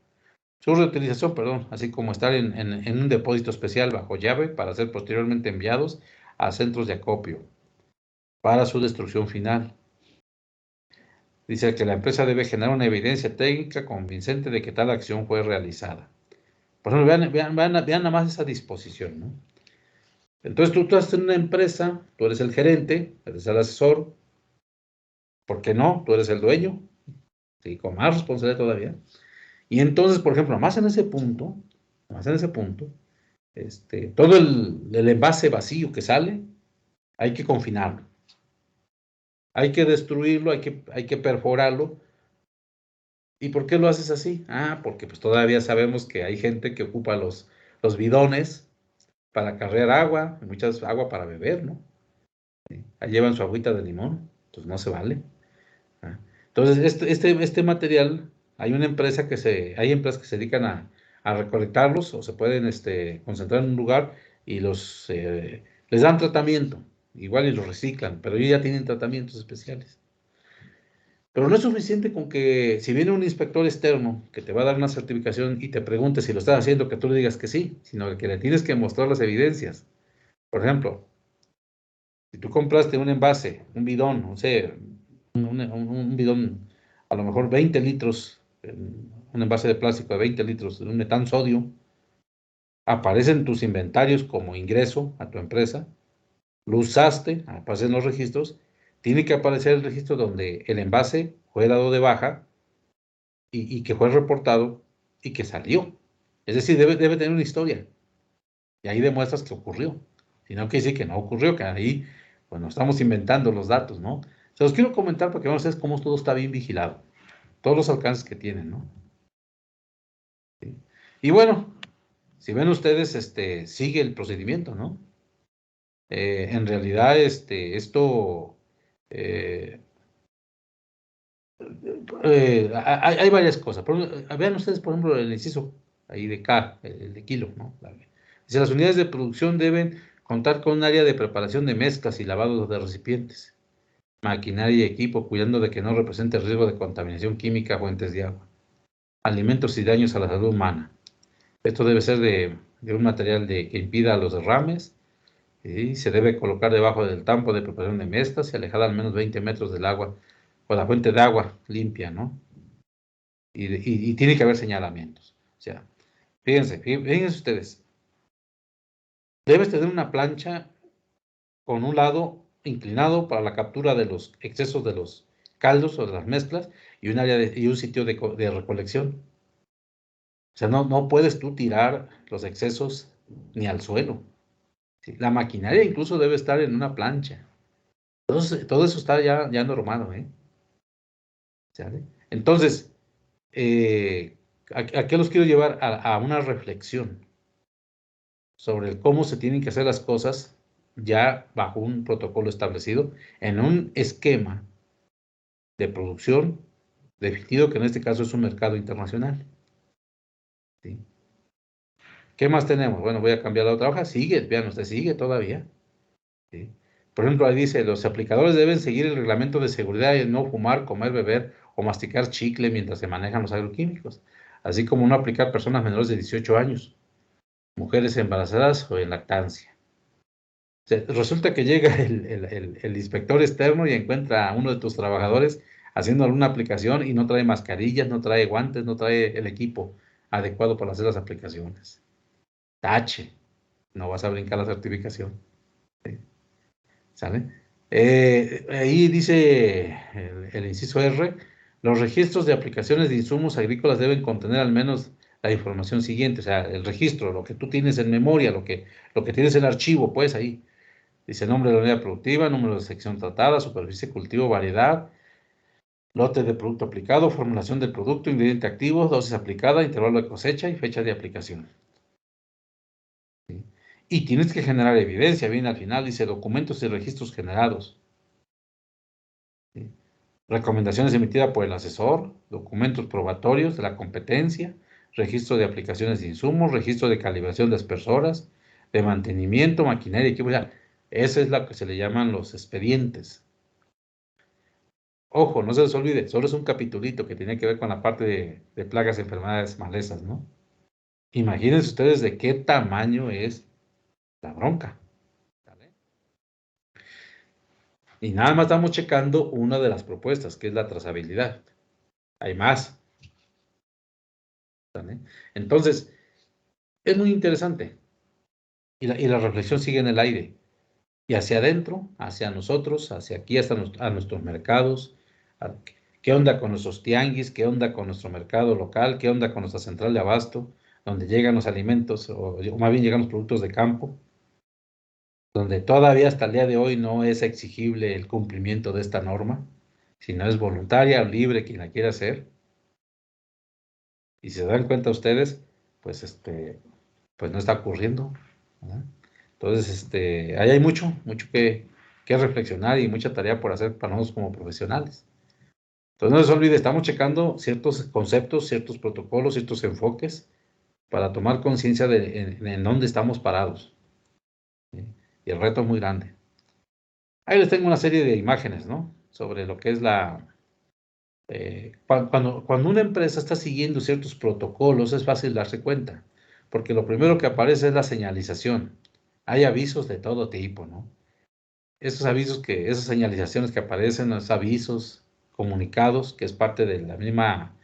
perdón, así como estar en un depósito especial bajo llave para ser posteriormente enviados a centros de acopio para su destrucción final. Dice que la empresa debe generar una evidencia técnica convincente de que tal acción fue realizada. Por ejemplo, vean nada más esa disposición, ¿no? Entonces tú estás en una empresa, tú eres el gerente, eres el asesor, ¿por qué no? Tú eres el dueño, ¿sí? Con más responsabilidad todavía. Y entonces, por ejemplo, más en ese punto, todo el envase vacío que sale, hay que confinarlo. Hay que destruirlo, hay que perforarlo. ¿Y por qué lo haces así? Ah, porque pues todavía sabemos que hay gente que ocupa los bidones para cargar agua, muchas agua para beber, ¿no? ¿Sí? Ahí llevan su agüita de limón, pues no se vale. ¿Ah? Entonces, este material, hay empresas que se dedican a recolectarlos o se pueden concentrar en un lugar y les dan tratamiento, igual y los reciclan, pero ellos ya tienen tratamientos especiales. Pero no es suficiente con que si viene un inspector externo que te va a dar una certificación y te pregunte si lo estás haciendo, que tú le digas que sí, sino que le tienes que mostrar las evidencias. Por ejemplo, si tú compraste un envase, un bidón, no sé, un bidón, a lo mejor 20 litros, un envase de plástico de 20 litros de un metán sodio, aparece en tus inventarios como ingreso a tu empresa, lo usaste, aparecen los registros, tiene que aparecer el registro donde el envase fue dado de baja y que fue reportado y que salió. Es decir, debe tener una historia. Y ahí demuestras que ocurrió. Si no, quiere decir que no ocurrió, que ahí, bueno, estamos inventando los datos, ¿no? Se los quiero comentar porque vamos a ver cómo todo está bien vigilado. Todos los alcances que tienen, ¿no? ¿Sí? Y bueno, si ven ustedes, sigue el procedimiento, ¿no? En realidad, esto, eh, hay varias cosas. Vean ustedes, por ejemplo, el inciso ahí de K, el de kilo, ¿no? Dice, las unidades de producción deben contar con un área de preparación de mezclas y lavado de recipientes, maquinaria y equipo, cuidando de que no represente riesgo de contaminación química, fuentes de agua, alimentos y daños a la salud humana. Esto debe ser de un material que impida los derrames y se debe colocar debajo del tampo de preparación de mezclas y alejada al menos 20 metros del agua o la fuente de agua limpia, ¿no? Y tiene que haber señalamientos. O sea, fíjense ustedes, debes tener una plancha con un lado inclinado para la captura de los excesos de los caldos o de las mezclas y un sitio de recolección. O sea, no puedes tú tirar los excesos ni al suelo. ¿Sí? La maquinaria incluso debe estar en una plancha. Todo eso está ya normado, ¿eh? ¿Sale? Entonces, ¿a qué los quiero llevar? A una reflexión sobre cómo se tienen que hacer las cosas ya bajo un protocolo establecido en un esquema de producción definido, que en este caso es un mercado internacional. ¿Sí? ¿Qué más tenemos? Bueno, voy a cambiar la otra hoja. Sigue, vean, usted sigue todavía. ¿Sí? Por ejemplo, ahí dice, los aplicadores deben seguir el reglamento de seguridad y no fumar, comer, beber o masticar chicle mientras se manejan los agroquímicos, así como no aplicar a personas menores de 18 años, mujeres embarazadas o en lactancia. Resulta que llega el inspector externo y encuentra a uno de tus trabajadores haciendo alguna aplicación y no trae mascarillas, no trae guantes, no trae el equipo adecuado para hacer las aplicaciones. Tache, no vas a brincar la certificación. ¿Sí? ¿Sale? Ahí dice el inciso R, los registros de aplicaciones de insumos agrícolas deben contener al menos la información siguiente, o sea, el registro, lo que tú tienes en memoria, lo que tienes en archivo, pues ahí. Dice nombre de la unidad productiva, número de sección tratada, superficie de cultivo, variedad, lote de producto aplicado, formulación del producto, ingrediente activo, dosis aplicada, intervalo de cosecha y fecha de aplicación. ¿Sí? Y tienes que generar evidencia, viene al final, dice documentos y registros generados. ¿Sí? Recomendaciones emitidas por el asesor, documentos probatorios de la competencia, registro de aplicaciones de insumos, registro de calibración de aspersoras, de mantenimiento, maquinaria y equipo. Esa es la que se le llaman los expedientes. Ojo, no se les olvide, solo es un capitulito que tiene que ver con la parte de plagas, enfermedades, malezas, ¿no? Imagínense ustedes de qué tamaño es la bronca. ¿Vale? Y nada más estamos checando una de las propuestas, que es la trazabilidad. Hay más. ¿Vale? Entonces, es muy interesante. Y la reflexión sigue en el aire. Y hacia adentro, hacia nosotros, hacia aquí, hasta a nuestros mercados. A- ¿Qué onda con nuestros tianguis? ¿Qué onda con nuestro mercado local? ¿Qué onda con nuestra central de abasto? Donde llegan los alimentos, o más bien llegan los productos de campo, donde todavía hasta el día de hoy no es exigible el cumplimiento de esta norma, si no es voluntaria o libre quien la quiera hacer. Y si se dan cuenta ustedes, pues pues no está ocurriendo, ¿verdad? Entonces, ahí hay mucho que reflexionar y mucha tarea por hacer para nosotros como profesionales. Entonces, no se olvide, estamos checando ciertos conceptos, ciertos protocolos, ciertos enfoques para tomar conciencia de en dónde estamos parados. ¿Sí? Y el reto es muy grande. Ahí les tengo una serie de imágenes, ¿no? Sobre lo que es cuando una empresa está siguiendo ciertos protocolos, es fácil darse cuenta, porque lo primero que aparece es la señalización. Hay avisos de todo tipo, ¿no? Esos avisos esas señalizaciones que aparecen, los avisos, comunicados, que es parte de la misma,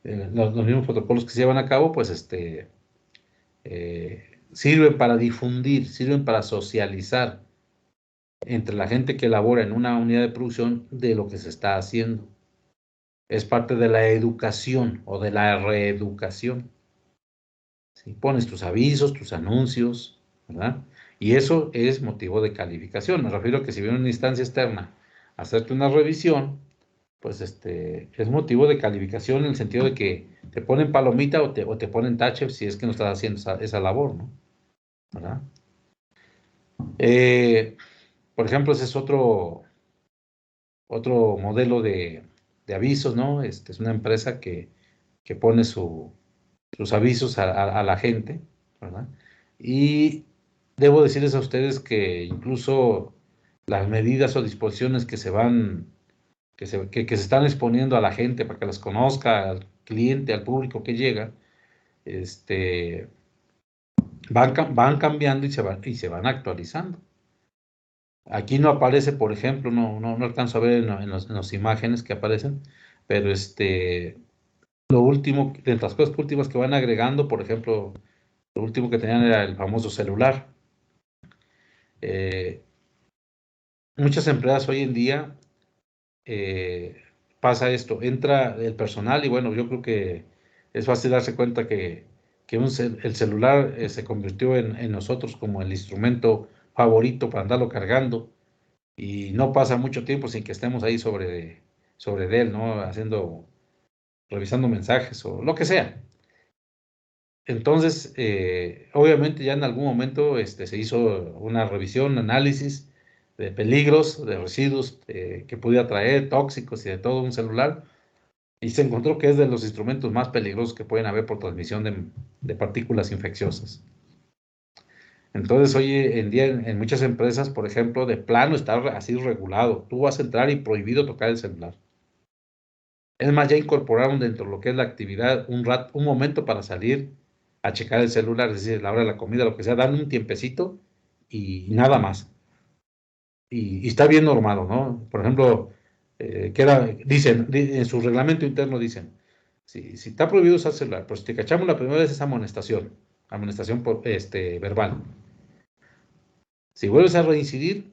los mismos protocolos que se llevan a cabo, pues sirven para difundir, sirven para socializar entre la gente que labora en una unidad de producción de lo que se está haciendo. Es parte de la educación o de la reeducación. ¿Sí? Pones tus avisos, tus anuncios, ¿verdad? Y eso es motivo de calificación. Me refiero a que si viene una instancia externa a hacerte una revisión, pues es motivo de calificación en el sentido de que te ponen palomita o te ponen tache si es que no estás haciendo esa labor, ¿no? ¿Verdad? Por ejemplo, ese es otro modelo de avisos, ¿no? Es una empresa que pone sus avisos a la gente, ¿verdad? Y debo decirles a ustedes que incluso las medidas o disposiciones que se van, que se están exponiendo a la gente para que las conozca, al cliente, al público que llega, van cambiando y se van actualizando. Aquí no aparece, por ejemplo, no alcanzo a ver en las imágenes que aparecen, pero lo último, de las cosas últimas que van agregando, por ejemplo, lo último que tenían era el famoso celular. Eh, Muchas empresas hoy en día pasa esto, entra el personal y bueno, yo creo que es fácil darse cuenta que el celular se convirtió en nosotros como el instrumento favorito para andarlo cargando y no pasa mucho tiempo sin que estemos ahí sobre de él, ¿no? Revisando mensajes o lo que sea. Entonces, obviamente ya en algún momento se hizo una revisión, análisis de peligros, de residuos que pudiera traer, tóxicos y de todo un celular, y se encontró que es de los instrumentos más peligrosos que pueden haber por transmisión de partículas infecciosas. Entonces, hoy en día en muchas empresas, por ejemplo, de plano está así regulado. Tú vas a entrar y prohibido tocar el celular. Es más, ya incorporaron dentro de lo que es la actividad un momento para salir a checar el celular, es decir, la hora de la comida, lo que sea, dan un tiempecito y nada más. Y está bien normado, ¿no? Por ejemplo, en su reglamento interno dicen, si está prohibido usar celular, pero si te cachamos la primera vez es amonestación, amonestación verbal. Si vuelves a reincidir,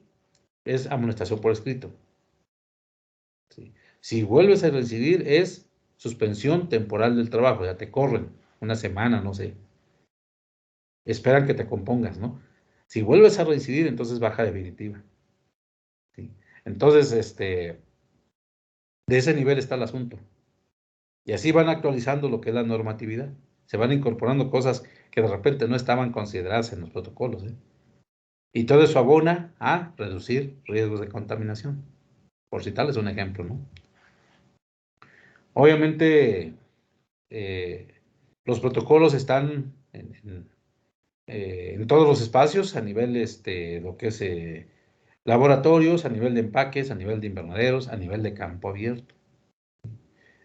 es amonestación por escrito. ¿Sí? Si vuelves a reincidir, es suspensión temporal del trabajo, ya te corren una semana, no sé. Esperan que te compongas, ¿no? Si vuelves a reincidir, entonces baja definitiva. ¿Sí? Entonces, de ese nivel está el asunto. Y así van actualizando lo que es la normatividad. Se van incorporando cosas que de repente no estaban consideradas en los protocolos, ¿eh? Y todo eso abona a reducir riesgos de contaminación. Por citarles un ejemplo, ¿no? Obviamente, los protocolos están en todos los espacios, a nivel lo que es laboratorios, a nivel de empaques, a nivel de invernaderos, a nivel de campo abierto.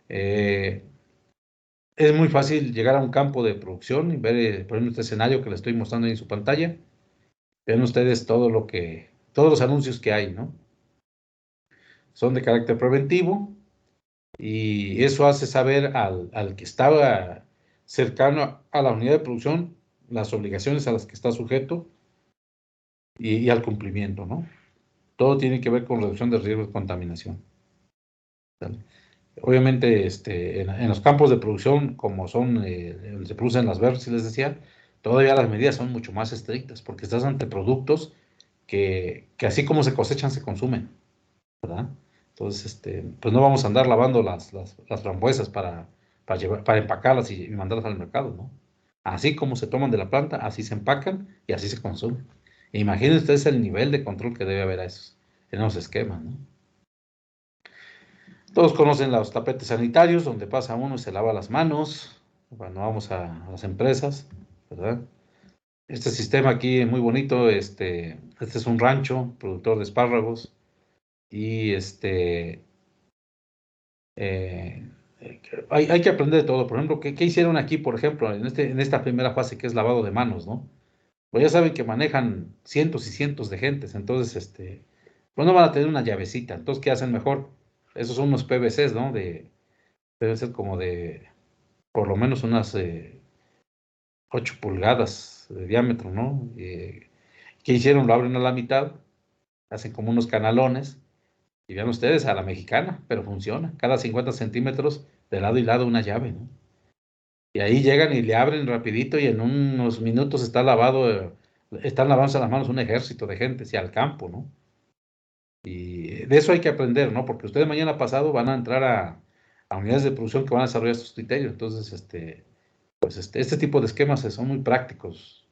Eh, es muy fácil llegar a un campo de producción y ver, por ejemplo, este escenario que les estoy mostrando ahí en su pantalla. Ven ustedes todos los anuncios que hay, ¿no? Son de carácter preventivo y eso hace saber al que estaba cercano a la unidad de producción las obligaciones a las que está sujeto y al cumplimiento, ¿no? Todo tiene que ver con reducción de riesgos de contaminación. ¿Sale? Obviamente, en los campos de producción, como son, donde se producen las verdes, les decía, todavía las medidas son mucho más estrictas, porque estás ante productos que así como se cosechan, se consumen, ¿verdad? Entonces, pues no vamos a andar lavando las frambuesas para empacarlas y mandarlas al mercado, ¿no? Así como se toman de la planta, así se empacan y así se consumen. Imaginen ustedes el nivel de control que debe haber en esos esquemas, ¿no? Todos conocen los tapetes sanitarios, donde pasa uno y se lava las manos cuando vamos a las empresas, ¿verdad? Este sistema aquí es muy bonito, este es un rancho productor de espárragos y eh, hay que aprender de todo. Por ejemplo, ¿qué hicieron aquí, por ejemplo, en esta primera fase que es lavado de manos, ¿no? Pues ya saben que manejan cientos y cientos de gentes, entonces, pues no van a tener una llavecita. Entonces, ¿qué hacen mejor? Esos son unos PVCs, ¿no? Debe ser como de por lo menos unas 8 pulgadas de diámetro, ¿no? ¿Qué hicieron? Lo abren a la mitad, hacen como unos canalones, y vean ustedes, a la mexicana, pero funciona. Cada 50 centímetros, de lado y lado, una llave, ¿no? Y ahí llegan y le abren rapidito y en unos minutos están lavándose las manos un ejército de gente, y al campo, ¿no? Y de eso hay que aprender, ¿no? Porque ustedes mañana pasado van a entrar a unidades de producción que van a desarrollar estos criterios. Entonces, pues este tipo de esquemas son muy prácticos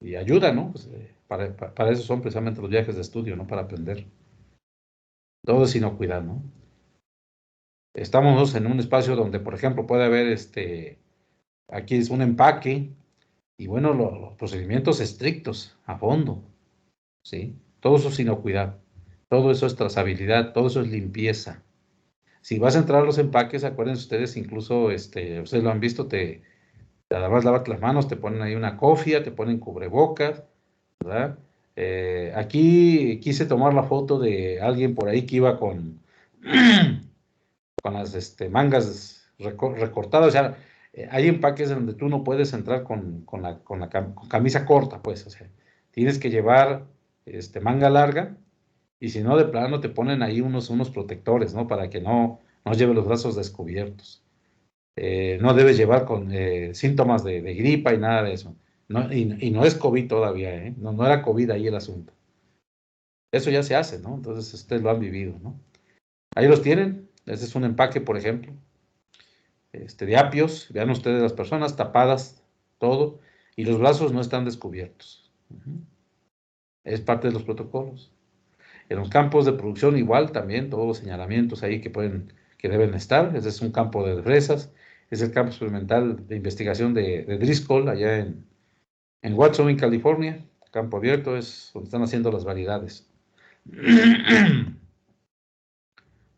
y ayudan, ¿no? Pues, para eso son precisamente los viajes de estudio, ¿no? Para aprender. Todo es inocuidad, ¿no? Estamos en un espacio donde, por ejemplo, puede haber aquí es un empaque y bueno, los procedimientos estrictos, a fondo, ¿sí? Todo eso es inocuidad, todo eso es trazabilidad, todo eso es limpieza. Si vas a entrar a los empaques, acuérdense ustedes, incluso, ustedes lo han visto, además lavarte las manos, te ponen ahí una cofia, te ponen cubrebocas, ¿verdad? Aquí quise tomar la foto de alguien por ahí que iba con, con las mangas recortadas. O sea, hay empaques donde tú no puedes entrar con camisa corta, pues. O sea, tienes que llevar manga larga y si no, de plano te ponen ahí unos protectores, ¿no? Para que no lleve los brazos descubiertos. No debes llevar con síntomas de gripa y nada de eso. No, y no es COVID todavía, ¿eh? No era COVID ahí el asunto. Eso ya se hace, ¿no? Entonces ustedes lo han vivido, ¿no? Ahí los tienen. Ese es un empaque, por ejemplo, de apios. Vean ustedes las personas tapadas, todo, y los brazos no están descubiertos. Es parte de los protocolos. En los campos de producción igual también, todos los señalamientos ahí que deben estar. Ese es un campo de fresas. Es el campo experimental de investigación de Driscoll, allá en Watson, en California, Campo abierto es donde están haciendo las variedades.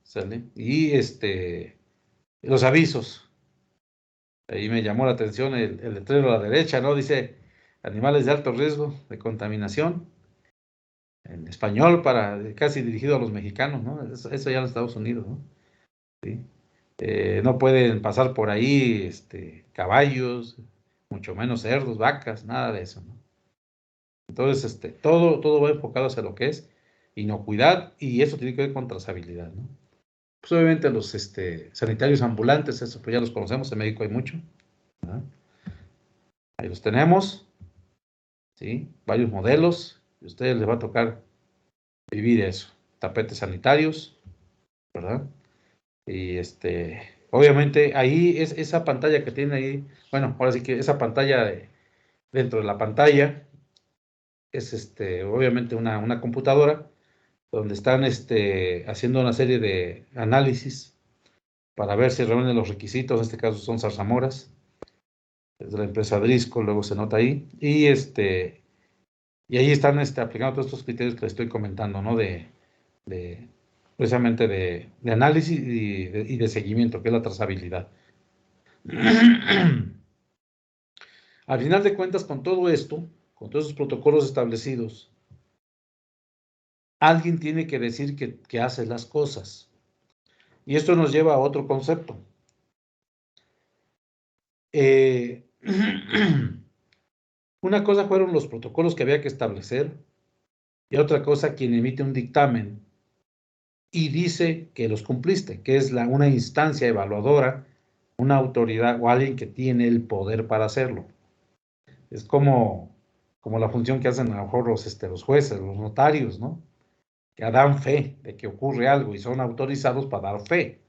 ¿Sale? Y los avisos. Ahí me llamó la atención el letrero a la derecha, ¿no? Dice animales de alto riesgo de contaminación. En español, casi dirigido a los mexicanos, ¿no? Eso ya en Estados Unidos, ¿no? ¿Sí? No pueden pasar por ahí caballos, mucho menos cerdos, vacas, nada de eso, ¿no? Entonces, todo va enfocado hacia lo que es inocuidad, y eso tiene que ver con trazabilidad, ¿no? Pues obviamente los sanitarios ambulantes, eso pues ya los conocemos, en México hay mucho, ¿verdad? Ahí los tenemos, ¿sí? Varios modelos, y a ustedes les va a tocar vivir eso. Tapetes sanitarios, ¿verdad? Y obviamente ahí esa pantalla que tiene ahí, bueno, ahora sí que esa pantalla dentro de la pantalla es obviamente una computadora donde están haciendo una serie de análisis para ver si reúnen los requisitos. En este caso son zarzamoras, es de la empresa Driscoll, luego se nota ahí, y ahí están aplicando todos estos criterios que les estoy comentando, ¿no? Precisamente de análisis y de seguimiento, que es la trazabilidad. Al final de cuentas, con todo esto, con todos esos protocolos establecidos, alguien tiene que decir que hace las cosas. Y esto nos lleva a otro concepto. Una cosa fueron los protocolos que había que establecer, y otra cosa quien emite un dictamen y dice que los cumpliste, que es una instancia evaluadora, una autoridad o alguien que tiene el poder para hacerlo. Es como la función que hacen a lo mejor los jueces, los notarios, ¿no? Que dan fe de que ocurre algo y son autorizados para dar fe.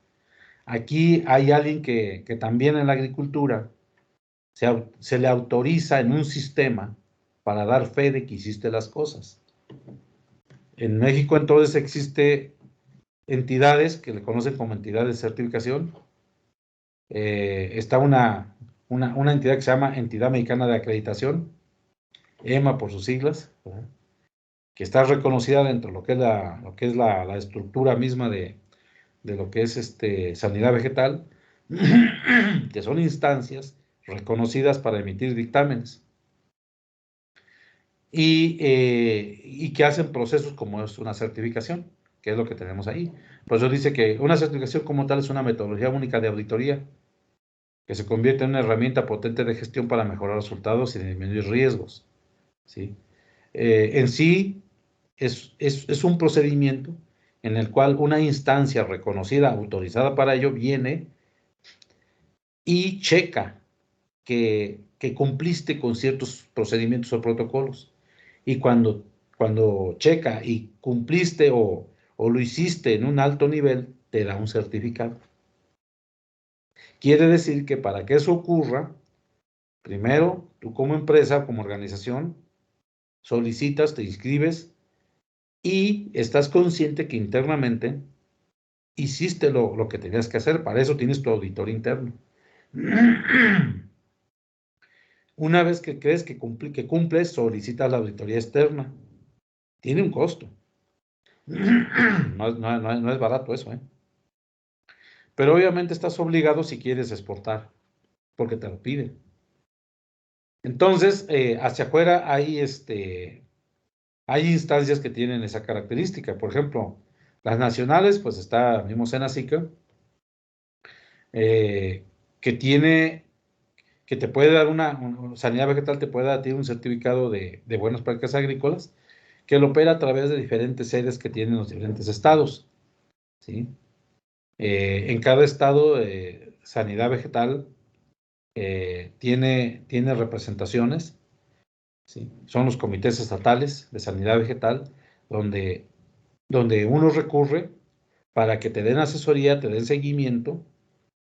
Aquí hay alguien que también en la agricultura se le autoriza en un sistema para dar fe de que hiciste las cosas. En México entonces existe entidades que le conocen como entidades de certificación. Está una entidad que se llama Entidad Mexicana de Acreditación, EMA por sus siglas, ¿verdad? Que está reconocida dentro de lo que es la estructura misma de lo que es sanidad vegetal, que son instancias reconocidas para emitir dictámenes y que hacen procesos como es una certificación, que es lo que tenemos ahí. Por eso dice que una certificación como tal es una metodología única de auditoría que se convierte en una herramienta potente de gestión para mejorar resultados y disminuir riesgos, ¿sí? En sí es un procedimiento en el cual una instancia reconocida, autorizada para ello, viene y checa que cumpliste con ciertos procedimientos o protocolos. Y cuando checa y cumpliste o lo hiciste en un alto nivel, te da un certificado. Quiere decir que para que eso ocurra, primero, tú como empresa, como organización, solicitas, te inscribes y estás consciente que internamente hiciste lo que tenías que hacer. Para eso tienes tu auditor interno. Una vez que crees que cumples, solicitas la auditoría externa. Tiene un costo. No es barato eso, ¿eh? Pero obviamente estás obligado si quieres exportar, porque te lo piden. Entonces, hacia afuera hay instancias que tienen esa característica. Por ejemplo, las nacionales, pues está mismo Senacica, que te puede dar sanidad vegetal, te puede dar a ti un certificado de buenas prácticas agrícolas, que lo opera a través de diferentes sedes que tienen los diferentes estados, ¿sí? En cada estado, sanidad vegetal tiene representaciones, ¿sí? Son los comités estatales de sanidad vegetal, donde uno recurre para que te den asesoría, te den seguimiento,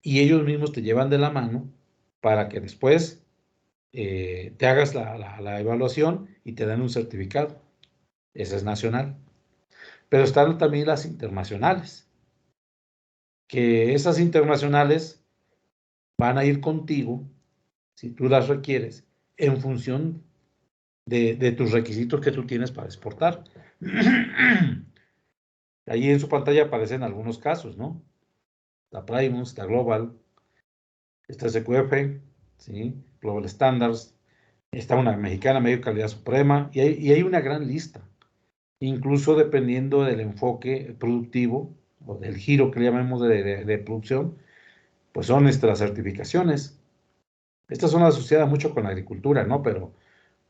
y ellos mismos te llevan de la mano para que después te hagas la evaluación y te dan un certificado. Ese es nacional. Pero están también las internacionales, que esas internacionales van a ir contigo, si tú las requieres, en función de tus requisitos que tú tienes para exportar. Ahí en su pantalla aparecen algunos casos, ¿no? La Primus, la Global, esta SQF, ¿sí? Global Standards, está una mexicana, medio calidad suprema, y hay una gran lista. Incluso dependiendo del enfoque productivo, o del giro que le llamemos de producción, pues son las certificaciones. Estas son asociadas mucho con la agricultura, ¿no? Pero,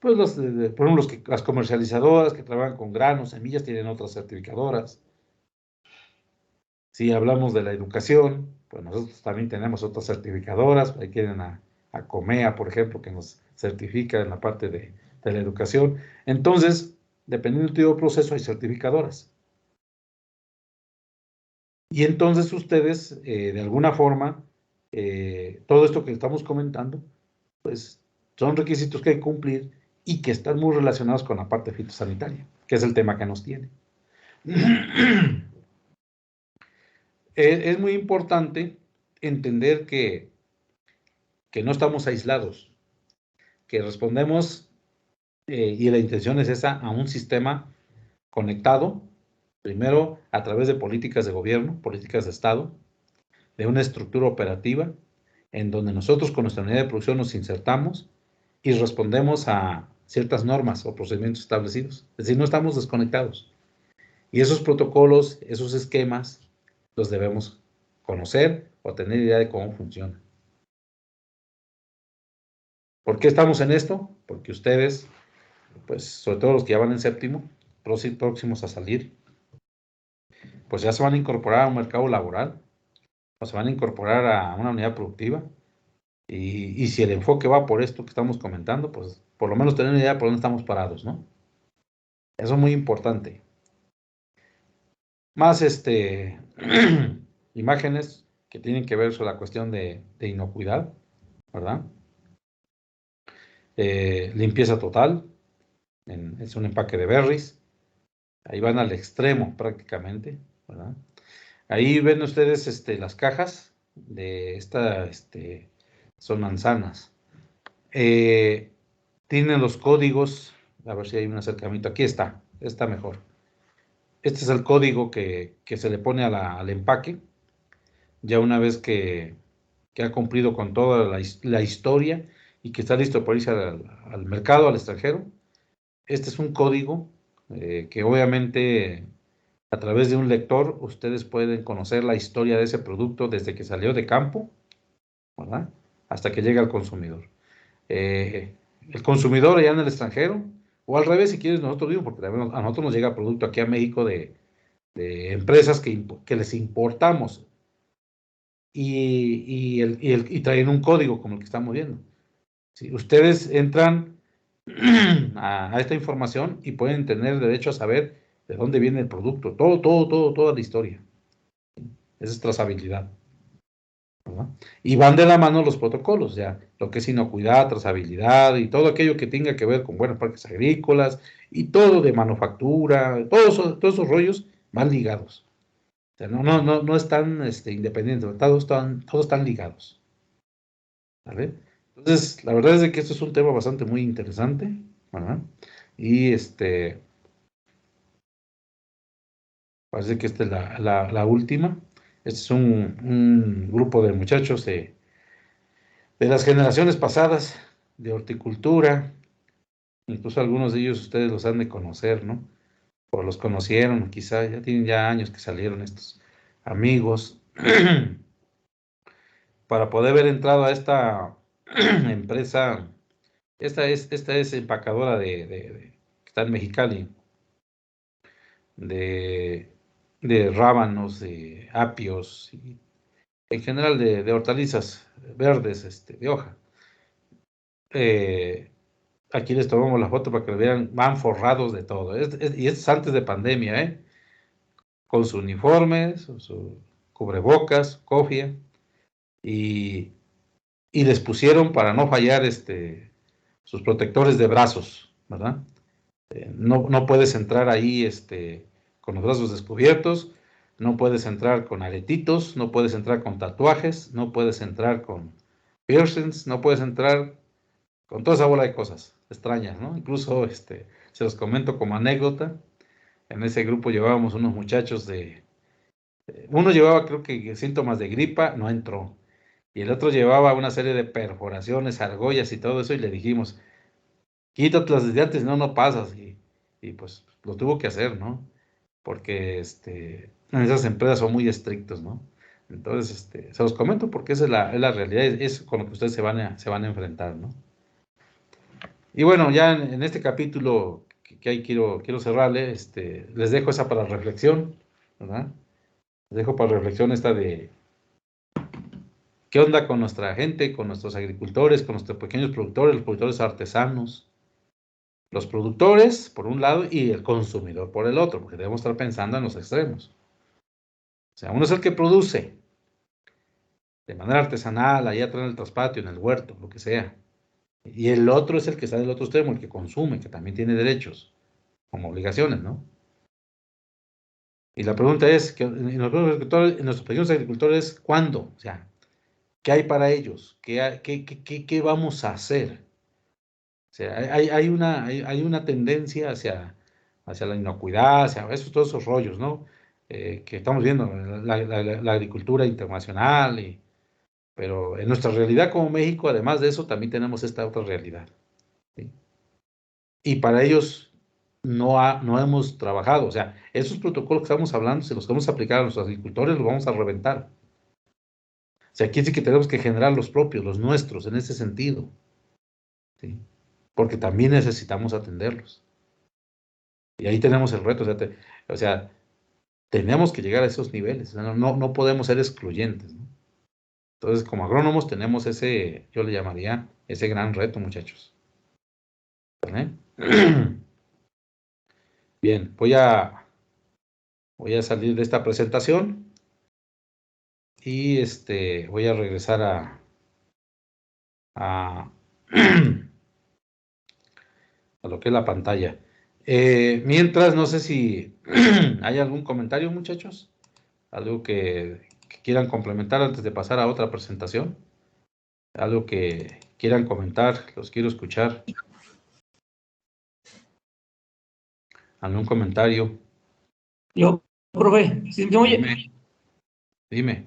pues, por ejemplo, las comercializadoras que trabajan con granos, semillas, tienen otras certificadoras. Si hablamos de la educación, pues nosotros también tenemos otras certificadoras. Ahí tienen a Comea, por ejemplo, que nos certifica en la parte de la educación. Entonces, dependiendo del tipo de proceso, hay certificadoras. Y entonces ustedes, de alguna forma, todo esto que estamos comentando, pues son requisitos que hay que cumplir y que están muy relacionados con la parte fitosanitaria, que es el tema que nos tiene. Es muy importante entender que no estamos aislados, que respondemos, y la intención es esa, a un sistema conectado, primero a través de políticas de gobierno, políticas de Estado, de una estructura operativa, en donde nosotros con nuestra unidad de producción nos insertamos y respondemos a ciertas normas o procedimientos establecidos. Es decir, no estamos desconectados. Y esos protocolos, esos esquemas, los debemos conocer o tener idea de cómo funcionan. ¿Por qué estamos en esto? Porque ustedes, pues sobre todo los que ya van en séptimo, próximos a salir, pues ya se van a incorporar a un mercado laboral, o se van a incorporar a una unidad productiva, y si el enfoque va por esto que estamos comentando, pues por lo menos tener una idea de por dónde estamos parados, ¿no? Eso es muy importante. Más imágenes que tienen que ver sobre la cuestión de inocuidad, ¿verdad? Limpieza total, es un empaque de berries. Ahí van al extremo prácticamente, ¿verdad? Ahí ven ustedes las cajas de son manzanas. Tienen los códigos, a ver si hay un acercamiento. Aquí está mejor. Este es el código que se le pone al empaque, ya una vez que ha cumplido con toda la historia y que está listo para irse al mercado, al extranjero. Este es un código que obviamente a través de un lector ustedes pueden conocer la historia de ese producto desde que salió de campo, ¿verdad? Hasta que llega al consumidor. El consumidor allá en el extranjero, o al revés, si quieres, nosotros mismos, porque también a nosotros nos llega producto aquí a México de empresas que les importamos y traen un código como el que estamos viendo. Si ustedes entran a esta información y pueden tener derecho a saber de dónde viene el producto, toda la historia. Esa es trazabilidad, ¿verdad? Y van de la mano los protocolos, ya, lo que es inocuidad, trazabilidad y todo aquello que tenga que ver con buenas prácticas agrícolas y todo de manufactura, todos esos rollos van ligados. O sea, no están independientes, todos están ligados, ¿vale? Entonces, la verdad es de que esto es un tema bastante muy interesante, ¿verdad? Y parece que esta es la última. Este es un grupo de muchachos de las generaciones pasadas, de horticultura. Incluso algunos de ellos ustedes los han de conocer, ¿no? O los conocieron, quizá ya tienen ya años que salieron estos amigos. Para poder haber entrado a esta empresa, esta es empacadora que está en Mexicali, de rábanos, de apios, y en general de hortalizas verdes, de hoja. Aquí les tomamos la foto para que lo vean, van forrados de todo. Y esto es antes de pandemia, con su uniforme, su cubrebocas, cofia, y les pusieron para no fallar sus protectores de brazos, ¿verdad? No puedes entrar ahí con los brazos descubiertos, no puedes entrar con aretitos, no puedes entrar con tatuajes, no puedes entrar con piercings, no puedes entrar con toda esa bola de cosas extrañas, ¿no? Incluso se los comento como anécdota. En ese grupo llevábamos unos muchachos uno llevaba creo que síntomas de gripa, no entró. Y el otro llevaba una serie de perforaciones, argollas y todo eso, y le dijimos, quítatelas desde antes, no, no pasas. Y pues lo tuvo que hacer, ¿no? Porque en esas empresas son muy estrictos, ¿no? Entonces, se los comento porque esa es la realidad, es con lo que ustedes se van a enfrentar, ¿no? Y bueno, ya en este capítulo que ahí quiero cerrarle, les dejo esa para reflexión, ¿verdad? Les dejo para reflexión esta de qué onda con nuestra gente, con nuestros agricultores, con nuestros pequeños productores, los productores artesanos, los productores por un lado y el consumidor por el otro, porque debemos estar pensando en los extremos. O sea, uno es el que produce de manera artesanal, ahí atrás en el traspatio, en el huerto, lo que sea. Y el otro es el que está del otro extremo, el que consume, que también tiene derechos, como obligaciones, ¿no? Y la pregunta es, en nuestros pequeños agricultores, ¿cuándo? O sea, ¿qué hay para ellos? ¿Qué vamos a hacer? O sea, hay una tendencia hacia la inocuidad, hacia todos esos rollos, ¿no? Que estamos viendo, la agricultura internacional, pero en nuestra realidad como México, además de eso, también tenemos esta otra realidad, ¿sí? Y para ellos no hemos trabajado, o sea, esos protocolos que estamos hablando, si los queremos aplicar a los agricultores, los vamos a reventar. O sea, aquí sí que tenemos que generar los propios, los nuestros, en ese sentido, ¿sí? Porque también necesitamos atenderlos. Y ahí tenemos el reto, o sea, tenemos que llegar a esos niveles, no podemos ser excluyentes, ¿no? Entonces, como agrónomos tenemos yo le llamaría, ese gran reto, muchachos. ¿Vale? Bien, voy a salir de esta presentación y voy a regresar a, a lo que es la pantalla. Mientras, no sé si hay algún comentario, muchachos, algo que quieran complementar antes de pasar a otra presentación, algo que quieran comentar, los quiero escuchar. ¿Algún comentario? Yo, profe, ¿sí me oye? Dime.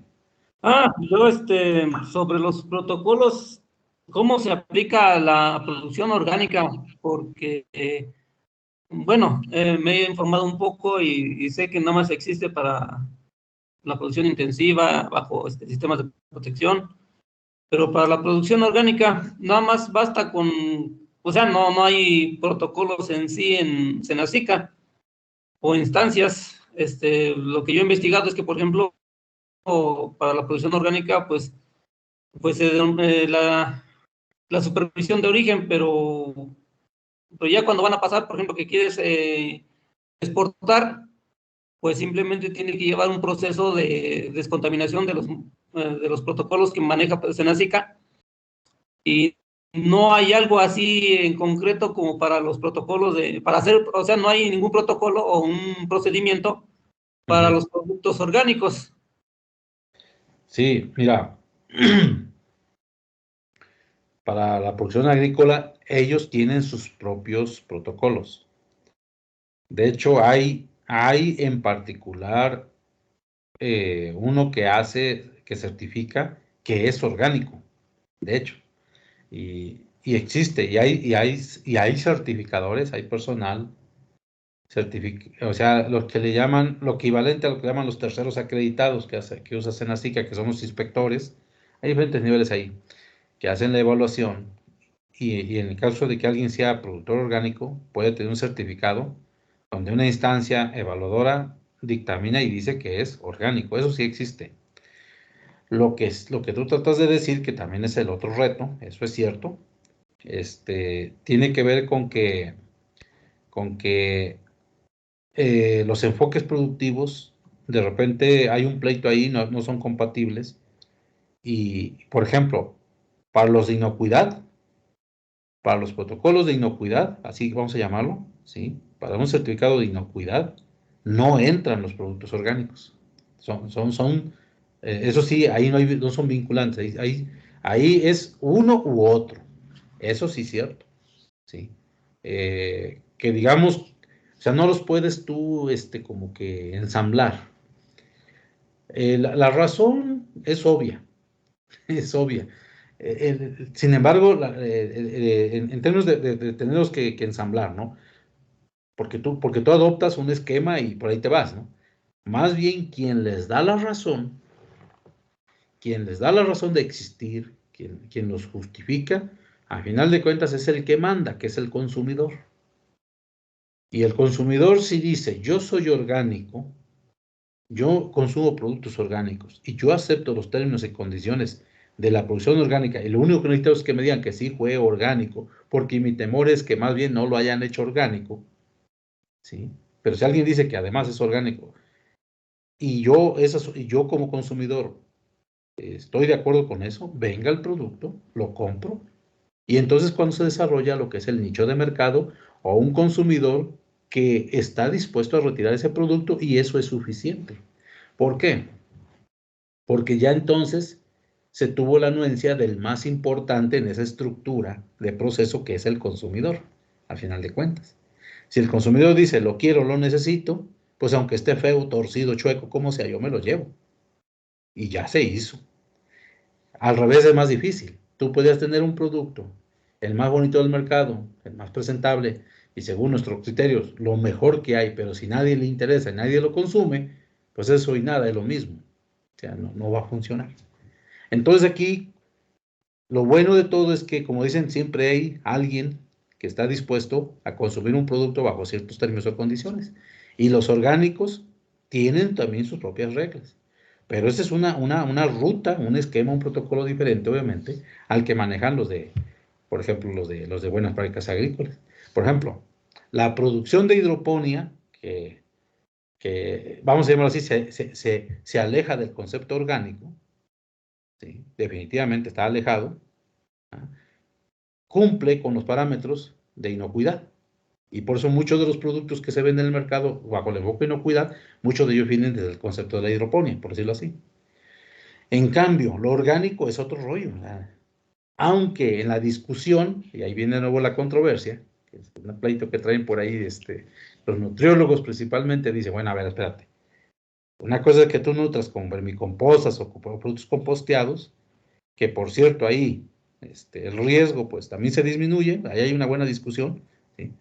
Yo, sobre los protocolos, ¿cómo se aplica la producción orgánica? Porque, bueno, me he informado un poco y sé que nada más existe para la producción intensiva, bajo sistemas de protección, pero para la producción orgánica, nada más basta con, o sea, no hay protocolos en sí en Senacica o instancias. Lo que yo he investigado es que, por ejemplo, para la producción orgánica, pues la supervisión de origen, pero ya cuando van a pasar, por ejemplo, que quieres exportar, pues simplemente tiene que llevar un proceso de descontaminación de los protocolos que maneja Senacica, y no hay algo así en concreto como para los protocolos para hacer, o sea, no hay ningún protocolo o un procedimiento para los productos orgánicos. Sí, mira, para la producción agrícola, ellos tienen sus propios protocolos. De hecho, hay en particular uno que certifica que es orgánico, de hecho, y existe, y hay certificadores, hay personal, o sea, lo equivalente a lo que llaman los terceros acreditados que usa Senacica, que son los inspectores. Hay diferentes niveles ahí que hacen la evaluación, y en el caso de que alguien sea productor orgánico, puede tener un certificado donde una instancia evaluadora dictamina y dice que es orgánico. Eso sí existe. Lo que tú tratas de decir, que también es el otro reto, eso es cierto, tiene que ver con que los enfoques productivos, de repente hay un pleito ahí, no son compatibles. Y, por ejemplo, para los de inocuidad, para los protocolos de inocuidad, así vamos a llamarlo, ¿sí? Para un certificado de inocuidad, no entran los productos orgánicos. Eso sí, ahí no son vinculantes, ahí es uno u otro. Eso sí es cierto, ¿sí? Que digamos, o sea, no los puedes tú, como que ensamblar. La razón es obvia, es obvia. Sin embargo, en términos de tenerlos que ensamblar, ¿no? Porque tú adoptas un esquema y por ahí te vas, ¿no? Más bien quien les da la razón de existir, quien los justifica, a final de cuentas es el que manda, que es el consumidor. Y el consumidor si dice, yo soy orgánico, yo consumo productos orgánicos y yo acepto los términos y condiciones de la producción orgánica y lo único que necesito es que me digan que sí fue orgánico, porque mi temor es que más bien no lo hayan hecho orgánico, ¿sí? Pero si alguien dice que además es orgánico y yo como consumidor estoy de acuerdo con eso, venga el producto, lo compro y entonces cuando se desarrolla lo que es el nicho de mercado o un consumidor que está dispuesto a retirar ese producto y eso es suficiente. ¿Por qué? Porque ya entonces se tuvo la anuencia del más importante en esa estructura de proceso que es el consumidor, al final de cuentas. Si el consumidor dice, lo quiero, lo necesito, pues aunque esté feo, torcido, chueco, como sea, yo me lo llevo. Y ya se hizo. Al revés es más difícil. Tú podías tener un producto, el más bonito del mercado, el más presentable, y según nuestros criterios, lo mejor que hay, pero si nadie le interesa y nadie lo consume, pues eso y nada es lo mismo. O sea, no va a funcionar. Entonces aquí, lo bueno de todo es que, como dicen, siempre hay alguien que está dispuesto a consumir un producto bajo ciertos términos o condiciones. Y los orgánicos tienen también sus propias reglas. Pero esa es una ruta, un esquema, un protocolo diferente, obviamente, al que manejan por ejemplo, los de buenas prácticas agrícolas. Por ejemplo, la producción de hidroponía, que vamos a llamarlo así, se aleja del concepto orgánico, ¿sí? Definitivamente está alejado, ¿ah? Cumple con los parámetros de inocuidad. Y por eso muchos de los productos que se venden en el mercado bajo el enfoque de inocuidad, muchos de ellos vienen desde el concepto de la hidroponía, por decirlo así. En cambio, lo orgánico es otro rollo, ¿verdad? Aunque en la discusión, y ahí viene de nuevo la controversia, que es un pleito que traen por ahí los nutriólogos principalmente, dicen, bueno, a ver, espérate. Una cosa es que tú nutras con vermicompostas o con productos composteados, que por cierto ahí el riesgo pues también se disminuye, ahí hay una buena discusión, ¿sí?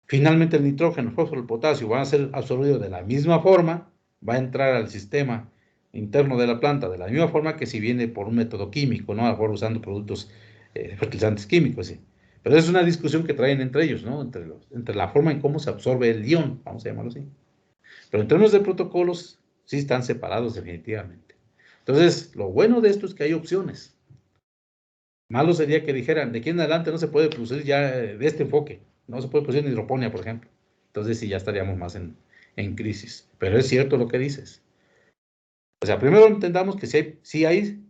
Finalmente el nitrógeno, el fósforo, el potasio van a ser absorbidos de la misma forma, va a entrar al sistema interno de la planta de la misma forma que si viene por un método químico, ¿no? A lo mejor usando productos fertilizantes químicos, ¿sí? Pero es una discusión que traen entre ellos, ¿no? Entre la forma en cómo se absorbe el ion, vamos a llamarlo así. Pero en términos de protocolos, sí están separados definitivamente. Entonces, lo bueno de esto es que hay opciones. Malo sería que dijeran, de aquí en adelante no se puede producir ya de este enfoque, no se puede producir en hidroponía, por ejemplo. Entonces sí, ya estaríamos más en crisis. Pero es cierto lo que dices. O sea, primero entendamos que sí hay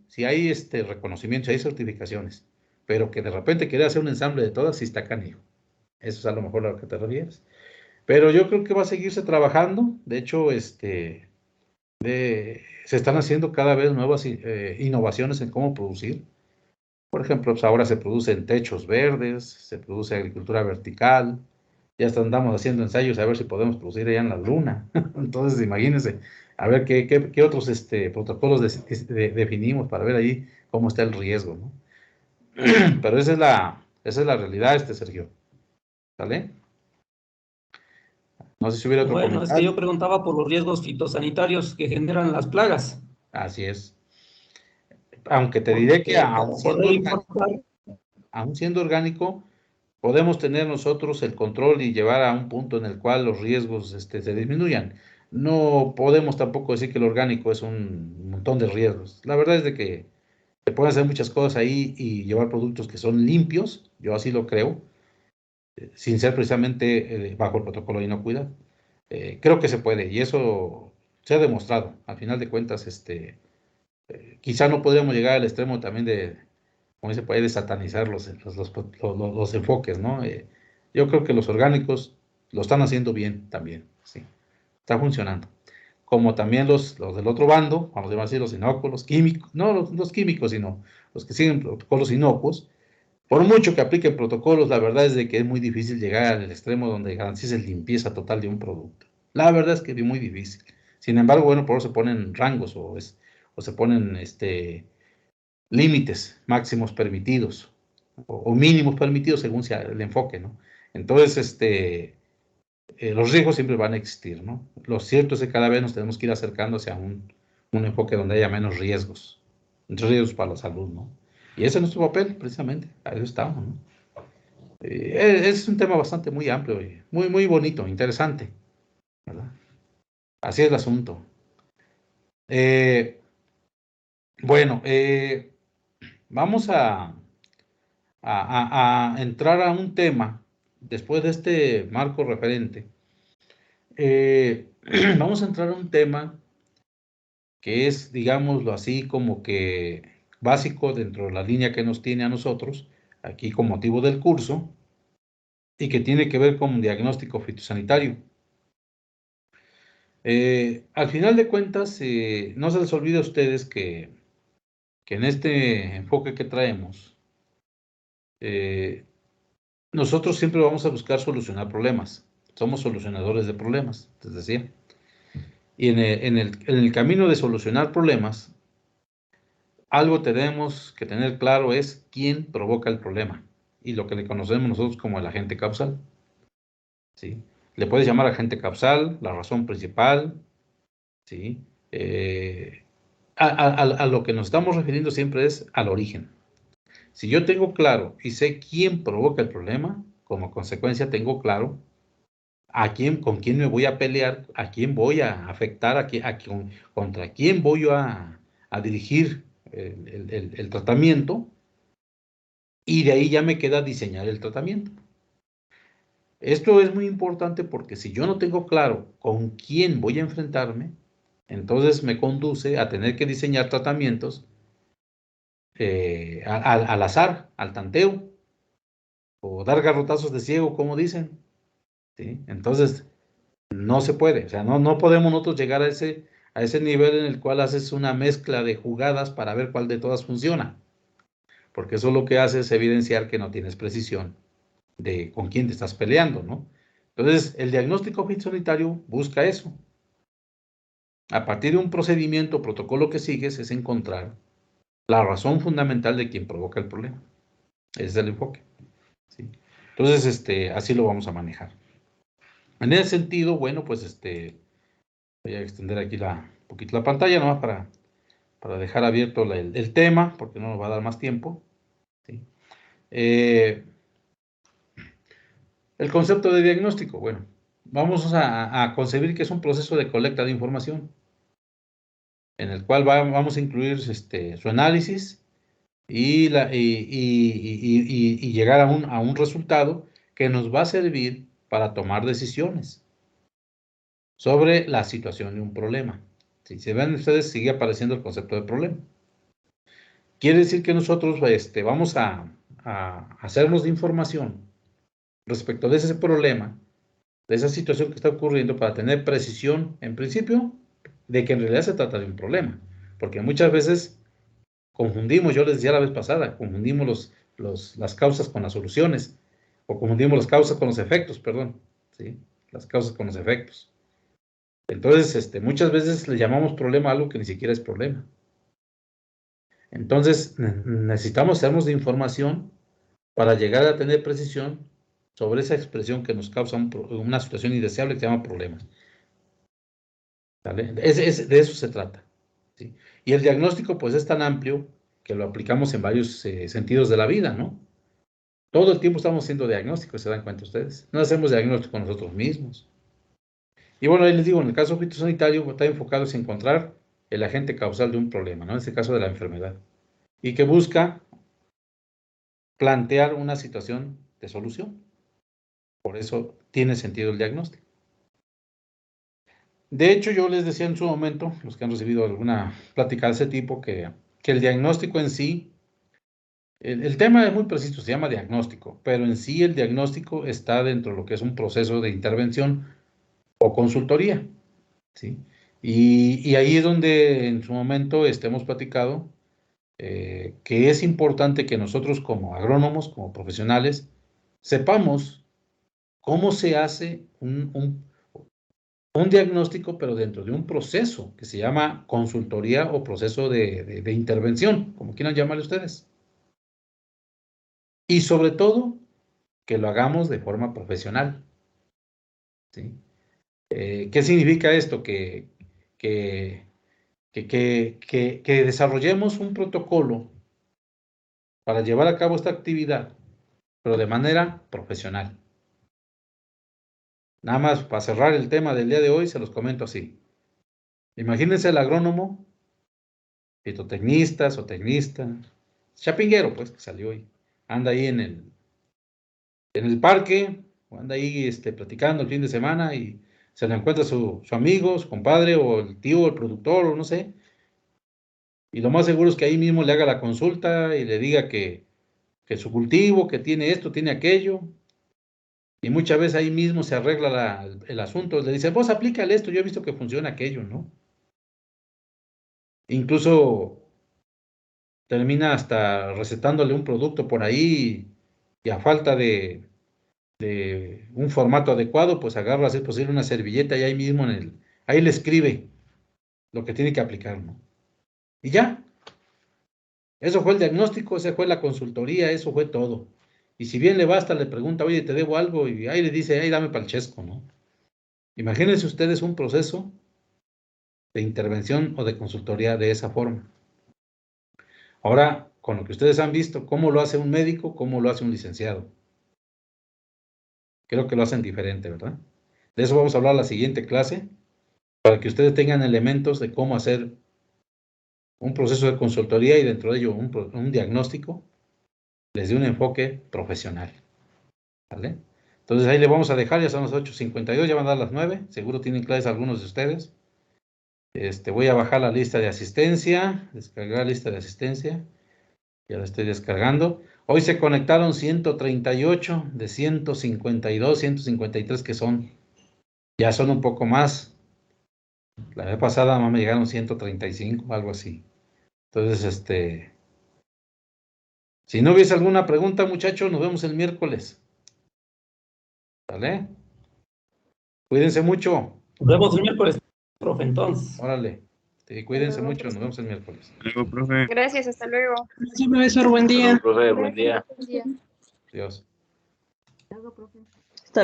reconocimiento, sí hay certificaciones, pero que de repente querer hacer un ensamble de todas, sí está canijo. Eso es a lo mejor a lo que te refieres. Pero yo creo que va a seguirse trabajando. De hecho, se están haciendo cada vez nuevas innovaciones en cómo producir. Por ejemplo, pues ahora se producen techos verdes, se produce agricultura vertical, ya andamos haciendo ensayos a ver si podemos producir allá en la luna. Entonces, imagínense, a ver qué otros protocolos definimos para ver ahí cómo está el riesgo, ¿no? Pero esa es la realidad, Sergio. ¿Sale? No sé si hubiera otro Bueno, es que yo comentario. preguntaba por los riesgos fitosanitarios que generan las plagas, Así es. Aunque te diré que porque para poder importar, aún siendo orgánico, podemos tener nosotros el control y llevar a un punto en el cual los riesgos se disminuyan. No podemos tampoco decir que el orgánico es un montón de riesgos. La verdad es de que se pueden hacer muchas cosas ahí y llevar productos que son limpios, yo así lo creo, sin ser precisamente bajo el protocolo de inocuidad. Creo que se puede y eso se ha demostrado. Al final de cuentas, quizá no podríamos llegar al extremo también como dice, puede satanizar los enfoques, ¿no? Yo creo que los orgánicos lo están haciendo bien también, sí, está funcionando. Como también los del otro bando, vamos a decir los inocuos, los químicos, no los químicos, sino los que siguen protocolos inocuos, Por mucho que apliquen protocolos, la verdad es de que es muy difícil llegar al extremo donde garantices limpieza total de un producto. La verdad es que es muy difícil. Sin embargo, bueno, por eso se ponen rangos o se ponen límites máximos permitidos o mínimos permitidos según sea el enfoque, ¿no? Entonces, los riesgos siempre van a existir, ¿no? Lo cierto es que cada vez nos tenemos que ir acercando hacia un enfoque donde haya menos riesgos para la salud, ¿no? Y ese es nuestro papel, precisamente, a eso estamos, ¿no? Es un tema bastante muy amplio y muy, muy bonito, interesante, ¿verdad? Así es el asunto. Bueno, vamos a entrar a un tema, después de este marco referente, vamos a entrar a un tema que es, digámoslo así, como que básico dentro de la línea que nos tiene a nosotros, aquí con motivo del curso, y que tiene que ver con diagnóstico fitosanitario. Al final de cuentas, no se les olvide a ustedes que en este enfoque que traemos, nosotros siempre vamos a buscar solucionar problemas. Somos solucionadores de problemas, les decía. Y en el camino de solucionar problemas, algo tenemos que tener claro es quién provoca el problema y lo que le conocemos nosotros como el agente causal, ¿sí? Le puedes llamar agente causal, la razón principal, ¿sí? A lo que nos estamos refiriendo siempre es al origen. Si yo tengo claro y sé quién provoca el problema, como consecuencia tengo claro con quién me voy a pelear, a quién voy a afectar, contra quién voy a dirigir el tratamiento, y de ahí ya me queda diseñar el tratamiento. Esto es muy importante porque si yo no tengo claro con quién voy a enfrentarme, entonces me conduce a tener que diseñar tratamientos al azar, al tanteo, o dar garrotazos de ciego, como dicen, ¿sí? Entonces, no se puede, o sea, no podemos nosotros llegar a ese nivel en el cual haces una mezcla de jugadas para ver cuál de todas funciona, porque eso lo que hace es evidenciar que no tienes precisión de con quién te estás peleando, ¿no? Entonces, el diagnóstico fitosanitario busca eso. A partir de un procedimiento o protocolo que sigues es encontrar la razón fundamental de quien provoca el problema. Ese es el enfoque, ¿sí? Entonces, así lo vamos a manejar. En ese sentido, bueno, pues voy a extender aquí un poquito la pantalla, nomás para dejar abierto el tema, porque no nos va a dar más tiempo, ¿sí? El concepto de diagnóstico, bueno, vamos a concebir que es un proceso de colecta de información, en el cual vamos a incluir su análisis y llegar a un resultado que nos va a servir para tomar decisiones sobre la situación de un problema. Si se ven ustedes, sigue apareciendo el concepto de problema. Quiere decir que nosotros vamos a hacernos de información respecto de ese problema, de esa situación que está ocurriendo, para tener precisión, en principio, de que en realidad se trata de un problema. Porque muchas veces confundimos, yo les decía la vez pasada, confundimos las causas con las soluciones, o confundimos las causas con los efectos, perdón, ¿sí? Las causas con los efectos. Entonces, muchas veces le llamamos problema a algo que ni siquiera es problema. Entonces, necesitamos hacernos de información para llegar a tener precisión sobre esa expresión que nos causa una situación indeseable que se llama problema. ¿Vale? De eso se trata, ¿sí? Y el diagnóstico, pues, es tan amplio que lo aplicamos en varios sentidos de la vida, ¿no? Todo el tiempo estamos haciendo diagnósticos, ¿se dan cuenta ustedes? No hacemos diagnóstico nosotros mismos. Y bueno, ahí les digo, en el caso fitosanitario está enfocado en encontrar el agente causal de un problema, ¿no? En este caso de la enfermedad. Y que busca plantear una situación de solución. Por eso tiene sentido el diagnóstico. De hecho, yo les decía en su momento, los que han recibido alguna plática de ese tipo, que el diagnóstico en sí, el tema es muy preciso, se llama diagnóstico, pero en sí el diagnóstico está dentro de lo que es un proceso de intervención o consultoría, ¿sí? Y ahí es donde en su momento hemos platicado que es importante que nosotros como agrónomos, como profesionales, sepamos cómo se hace un diagnóstico, pero dentro de un proceso que se llama consultoría o proceso de intervención, como quieran llamarle ustedes. Y sobre todo, que lo hagamos de forma profesional. ¿Sí? ¿Qué significa esto? Que desarrollemos un protocolo para llevar a cabo esta actividad, pero de manera profesional. Nada más para cerrar el tema del día de hoy, se los comento así. Imagínense el agrónomo, fitotecnista, zootecnista, chapinguero, pues, que salió hoy. Anda ahí en el parque, o anda ahí platicando el fin de semana y se le encuentra su amigo, su compadre, o el tío, el productor, o no sé. Y lo más seguro es que ahí mismo le haga la consulta y le diga que su cultivo, que tiene esto, tiene aquello. Y muchas veces ahí mismo se arregla el asunto. Le dice, vos aplícale esto, yo he visto que funciona aquello, ¿no? Incluso termina hasta recetándole un producto por ahí y a falta de un formato adecuado, pues agarra, si es posible, una servilleta y ahí mismo ahí le escribe lo que tiene que aplicar, ¿no? Y ya. Eso fue el diagnóstico, esa fue la consultoría, eso fue todo. Y si bien le basta, le pregunta, oye, te debo algo, y ahí le dice, ahí dame pa'l chesco, ¿no? Imagínense ustedes un proceso de intervención o de consultoría de esa forma. Ahora, con lo que ustedes han visto, ¿cómo lo hace un médico? ¿Cómo lo hace un licenciado? Creo que lo hacen diferente, ¿verdad? De eso vamos a hablar en la siguiente clase, para que ustedes tengan elementos de cómo hacer un proceso de consultoría y dentro de ello un diagnóstico desde un enfoque profesional. ¿Vale? Entonces ahí le vamos a dejar, ya son las 8:52, ya van a dar las 9, seguro tienen clases algunos de ustedes. Voy a bajar la lista de asistencia, descargar la lista de asistencia, ya la estoy descargando. Hoy se conectaron 138 de 152, 153 que ya son un poco más. La vez pasada me llegaron 135, algo así. Entonces, si no hubiese alguna pregunta, muchachos, nos vemos el miércoles. ¿Vale? Cuídense mucho. Nos vemos el miércoles, profe, entonces. Órale. Cuídense mucho, nos vemos el miércoles. Hasta luego, profe. Gracias, hasta luego. Gracias, profesor. Buen día. Profe, buen día. Buen día. Adiós. Hasta luego, profe.